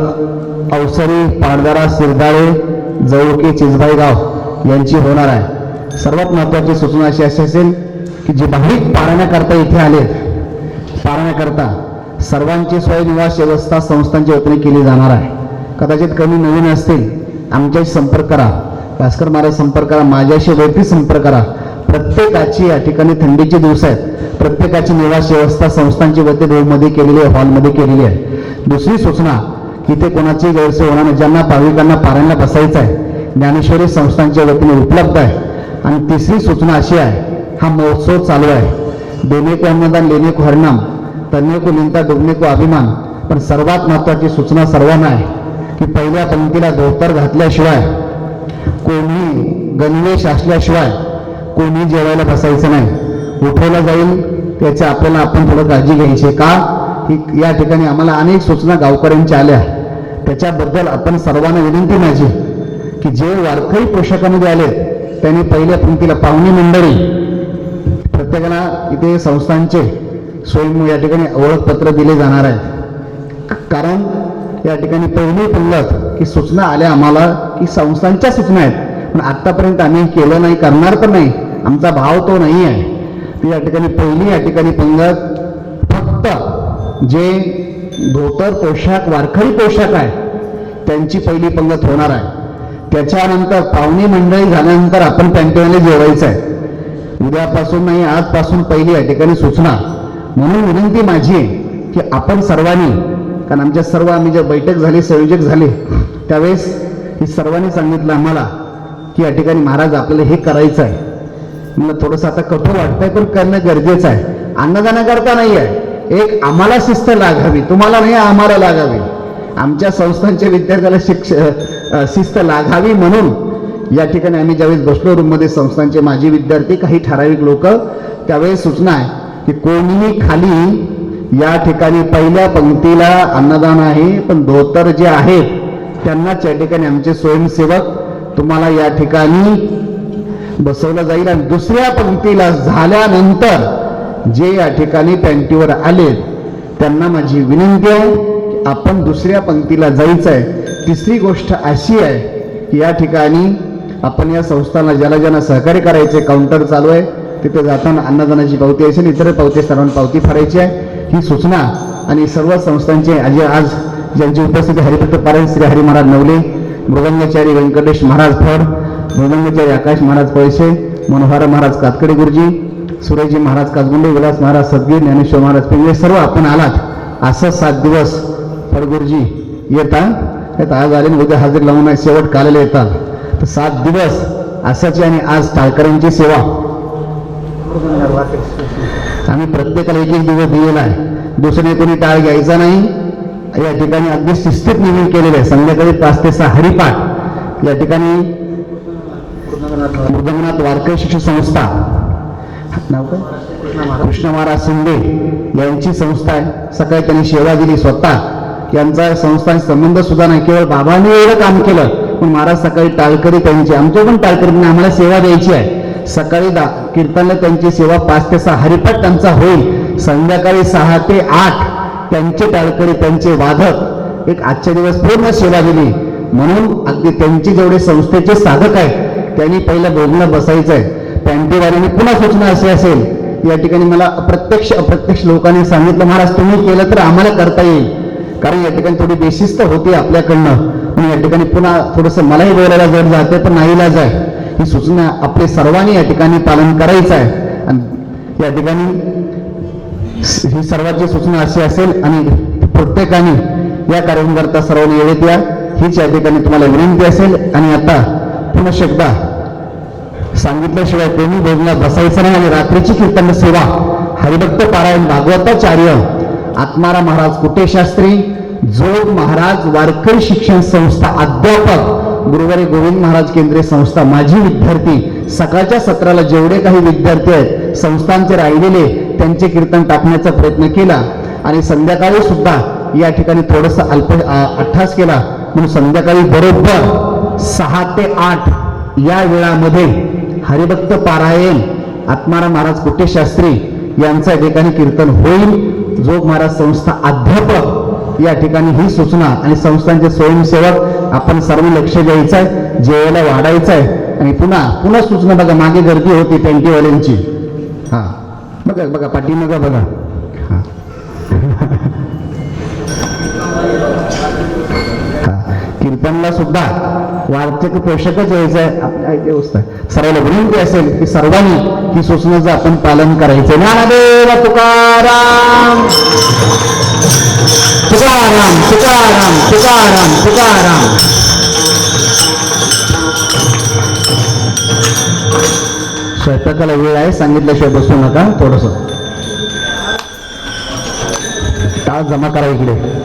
अवसरी, पाडदारा, सिरदाळे, जवळके, चिजबाई गाव यांची होणार आहे. सर्वात महत्त्वाची सूचना अशी असेल की जे भाविक पारायणाकरता इथे आले, पारायणाकरता सर्वांची सोय निवास व्यवस्था संस्थांच्या वतीने केली जाणार आहे. कदाचित कमी नवीन असतील, आमच्याशी संपर्क करा, भास्कर महाराज संपर्क करा, माझ्याशी वैयक्तिक संपर्क करा. प्रत्येकाची या ठिकाणी थंडीचे दिवस आहेत, प्रत्येकाची निवास व्यवस्था संस्थांची वतीने रूममध्ये केलेली आहे, हॉलमध्ये केलेली आहे. दुसरी सूचना, इथे कोणाची गैरसोय होणार नाही. ज्यांना भाविकांना पारायणाला बसायचं आहे, ज्ञानेश्वरी संस्थांच्या वतीने उपलब्ध आहे. आणि तिसरी सूचना अशी आहे, हा महोत्सव चालू आहे. देणे को अन्नदान, लेणे को हरिनाम, तन्ने को निंदा, डुबणे को अभिमान. पण सर्वात महत्त्वाची सूचना सर्वांना आहे की पहिल्या पंक्तीला धोतर घातल्याशिवाय, कोणी गणवेश असल्याशिवाय कोणी जेवायला बसायचं नाही. उठवलं जाईल त्याची आपल्याला आपण थोडं काळजी घ्यायची. का ही या ठिकाणी आम्हाला अनेक सूचना गावकऱ्यांच्या आल्या, त्याच्याबद्दल आपण सर्वांना विनंती माझी की जे वारकरी पोशाखामध्ये आले त्यांनी पहिल्या पंक्तीला, पाहुणे मंडळी प्रत्येकाला इथे संस्थांचे स्वयं या ठिकाणी ओळखपत्र दिले जाणार आहे. कारण या ठिकाणी पहिली पंगत की सूचना आल्या आम्हाला की संस्थांच्या सूचना आहेत, पण आत्तापर्यंत आम्ही केलं नाही, करणार पण नाही, आमचा भाव तो नाही आहे. ती या ठिकाणी पहिली या ठिकाणी पंगत फक्त जे धोतर पोशाख, वारकरी पोशाख आहे त्यांची पहिली पंगत होणार आहे. त्याच्यानंतर पाहुणे मंडळी झाल्यानंतर आपण पॅन्टीवाले जेवायचं आहे. उद्यापासून नाही, आजपासून पहिली या ठिकाणी सूचना. म्हणून विनंती माझी आहे की आपण सर्वांनी, कारण आमच्या सर्व आम्ही जे बैठक झाली, संयोजक झाले, त्यावेळेस हे सर्वांनी सांगितलं आम्हाला की या ठिकाणी महाराज आपल्याला हे करायचं आहे. मला थोडंसं आता कठोर वाटतंय, पण करणं गरजेचं आहे. अन्नदानाकरता नाही आहे, एक आम्हाला शिस्त लागावी, तुम्हाला नाही आम्हाला लागावी, आमच्या संस्थांच्या विद्यार्थ्याला शिस्त लागावी. म्हणून या ठिकाणी आम्ही ज्यावेळेस बसलो रूममध्ये संस्थांचे माजी विद्यार्थी, काही ठराविक लोक, त्यावेळेस सूचना आहे की कोणीही खाली या ठिकाणी पहिल्या पंक्तीला अन्नदान आहे, पण धोतर जे आहेत त्यांनाच या ठिकाणी आमचे स्वयंसेवक तुम्हाला या ठिकाणी बसवलं जाईल. आणि दुसऱ्या पंक्तीला झाल्यानंतर जे या ठिकाणी पॅन्टीवर आले त्यांना माझी विनंती आहे की आपण दुसऱ्या पंक्तीला जायचं आहे. तिसरी गोष्ट अशी आहे की या ठिकाणी आपण या संस्थांना ज्याला ज्यांना सहकार्य करायचे, काउंटर चालू आहे, तिथे जाताना अन्नदानाची पावती असेल, इतर पावती सर्वांना पावती भरायची आहे. ही सूचना आणि सर्व संस्थांचे आज ज्यांची उपस्थिती, हरिभक्त पारायण श्री हरी महाराज नवले, मृदंगाचारी व्यंकटेश महाराज फड, मृदंगाचारी आकाश महाराज पळसे, मनोहर महाराज कातकडे गुरुजी, सुरेशजी महाराज कातगुंडे, विलास महाराज सदगीर, ज्ञानेश्वर महाराज पिंगळे, सर्व आपण आलात. असं 7 दिवस फडगुरुजी येतात, आज आले, उद्या हजर लावून आहे, शेवट कालेला येतात. तर 7 दिवस असाची. आणि आज टाळकऱ्यांची सेवा आम्ही प्रत्येकाला 1-1 दिवस दिलेला आहे. दुसरे कोणी टाळ घ्यायचा नाही. या ठिकाणी अगदी शिस्तीत नियमन केलेले आहे. संध्याकाळी 5 ते 6 हरिपाठ. या ठिकाणी मृदंगनाथ वारकरी शिक्षण संस्था, नाव काय, कृष्ण महाराज शिंदे यांची संस्था आहे. सकाळी त्यांनी सेवा दिली स्वतः. यांचा संस्थांशी संबंध सुद्धा नाही, केवळ बाबांनी एवढं काम केलं. पण महाराज सकाळी टाळकरी त्यांची, आमच्या पण टाळकरी, आम्हाला सेवा द्यायची आहे. सकाळी कीर्तनला त्यांची सेवा 5 ते 6 हरिपाठ त्यांचा होईल. संध्याकाळी 6 ते 8 त्यांचे टाळकरी, त्यांचे वादक एक आजच्या दिवस पूर्ण सेवा दिली. म्हणून अगदी त्यांची जेवढे संस्थेचे साधक आहेत त्यांनी पहिल्या भोजनात बसायचं आहे. पॅन्टीवाल्यांनी पुन्हा सूचना अशी असेल, या ठिकाणी मला प्रत्यक्ष अप्रत्यक्ष लोकांनी सांगितलं, महाराज तुम्ही केलं तर आम्हाला करता येईल. कारण या ठिकाणी थोडी बेशिस्त होती आपल्याकडनं. म्हणून या ठिकाणी पुन्हा थोडंसं मलाही बोलायला जड जाते, पण नाईलाज आहे. ही सूचना आपले सर्वांनी या ठिकाणी पालन करायचं आहे. आणि या ठिकाणी ही सर्वांची सूचना अशी असेल आणि प्रत्येकाने या कार्यक्रमाकरता सर्वांनी येत या, हीच या ठिकाणी तुम्हाला विनंती असेल. आणि आता पुन्हा एकदा सांगितल्याशिवाय कोणी भोजनात बसायचं नाही. आणि रात्रीची कीर्तन सेवा हरिभक्त पारायण भागवताचार्य आत्माराम महाराज कुटे शास्त्री, जोग महाराज वारकरी शिक्षण संस्था अध्यापक गुरुवारी गोविंद महाराज केंद्रीय संस्था माझी विद्यार्थी सकाळच्या सत्राला जेवढे काही विद्यार्थी आहेत संस्थांचे राहिलेले त्यांचे कीर्तन टाकण्याचा प्रयत्न केला आणि संध्याकाळी सुद्धा या ठिकाणी थोडंसं अट्ठास केला म्हणून संध्याकाळी बरोबर 6 ते 8 या वेळामध्ये हरिभक्त पारायण आत्माराम महाराज कुट्टे शास्त्री यांचं या ठिकाणी कीर्तन होईल. जोग महाराज संस्था अध्यापक या ठिकाणी ही सूचना आणि संस्थांचे स्वयंसेवक आपण सर्व लक्ष द्यायचं आहे, जेवायला वाढायचं आहे आणि पुन्हा सूचना बघा मागे गर्दी होती पेंटीवाल्यांची. हा बघा पाठीमागं बघा. हा कीर्तनला सुद्धा वार्षिक पोषकच यायचं आहे. आपल्या व्यवस्था सर्वांना विनंती असेल की सर्वांनी ही सूचनेचं आपण पालन करायचं. ज्ञानदेव तुकाराम तुकाराम तुकाराम तुकाराम तुकाराम. स्वयंपाकाला वेळ आहे, सांगितल्याशिवाय बसू नका. थोडस तास जमा करा इकडे.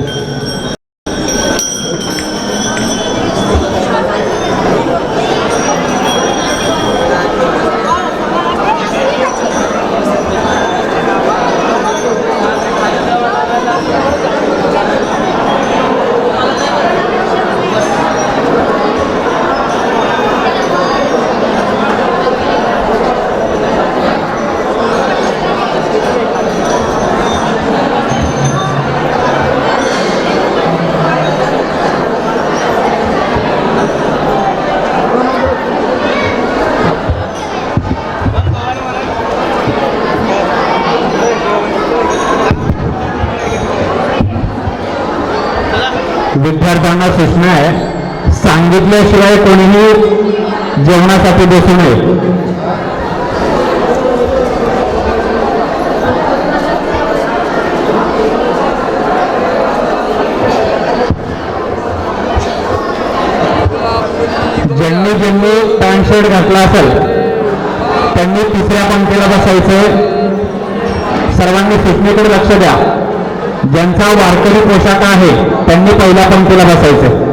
विद्यार्थ्यांना सूचना आहे, सांगितल्याशिवाय कोणीही जेवणासाठी बसू नये. ज्यांनी पॅन्ट शर्ट घातला असेल त्यांनी तिसऱ्या पंक्तीला बसायचं. सर्वांनी सूचनेकडे लक्ष द्या. ज्यांचा वारकरी पोशाख आहे त्यांनी पहिल्या पंक्तीला बसायचं.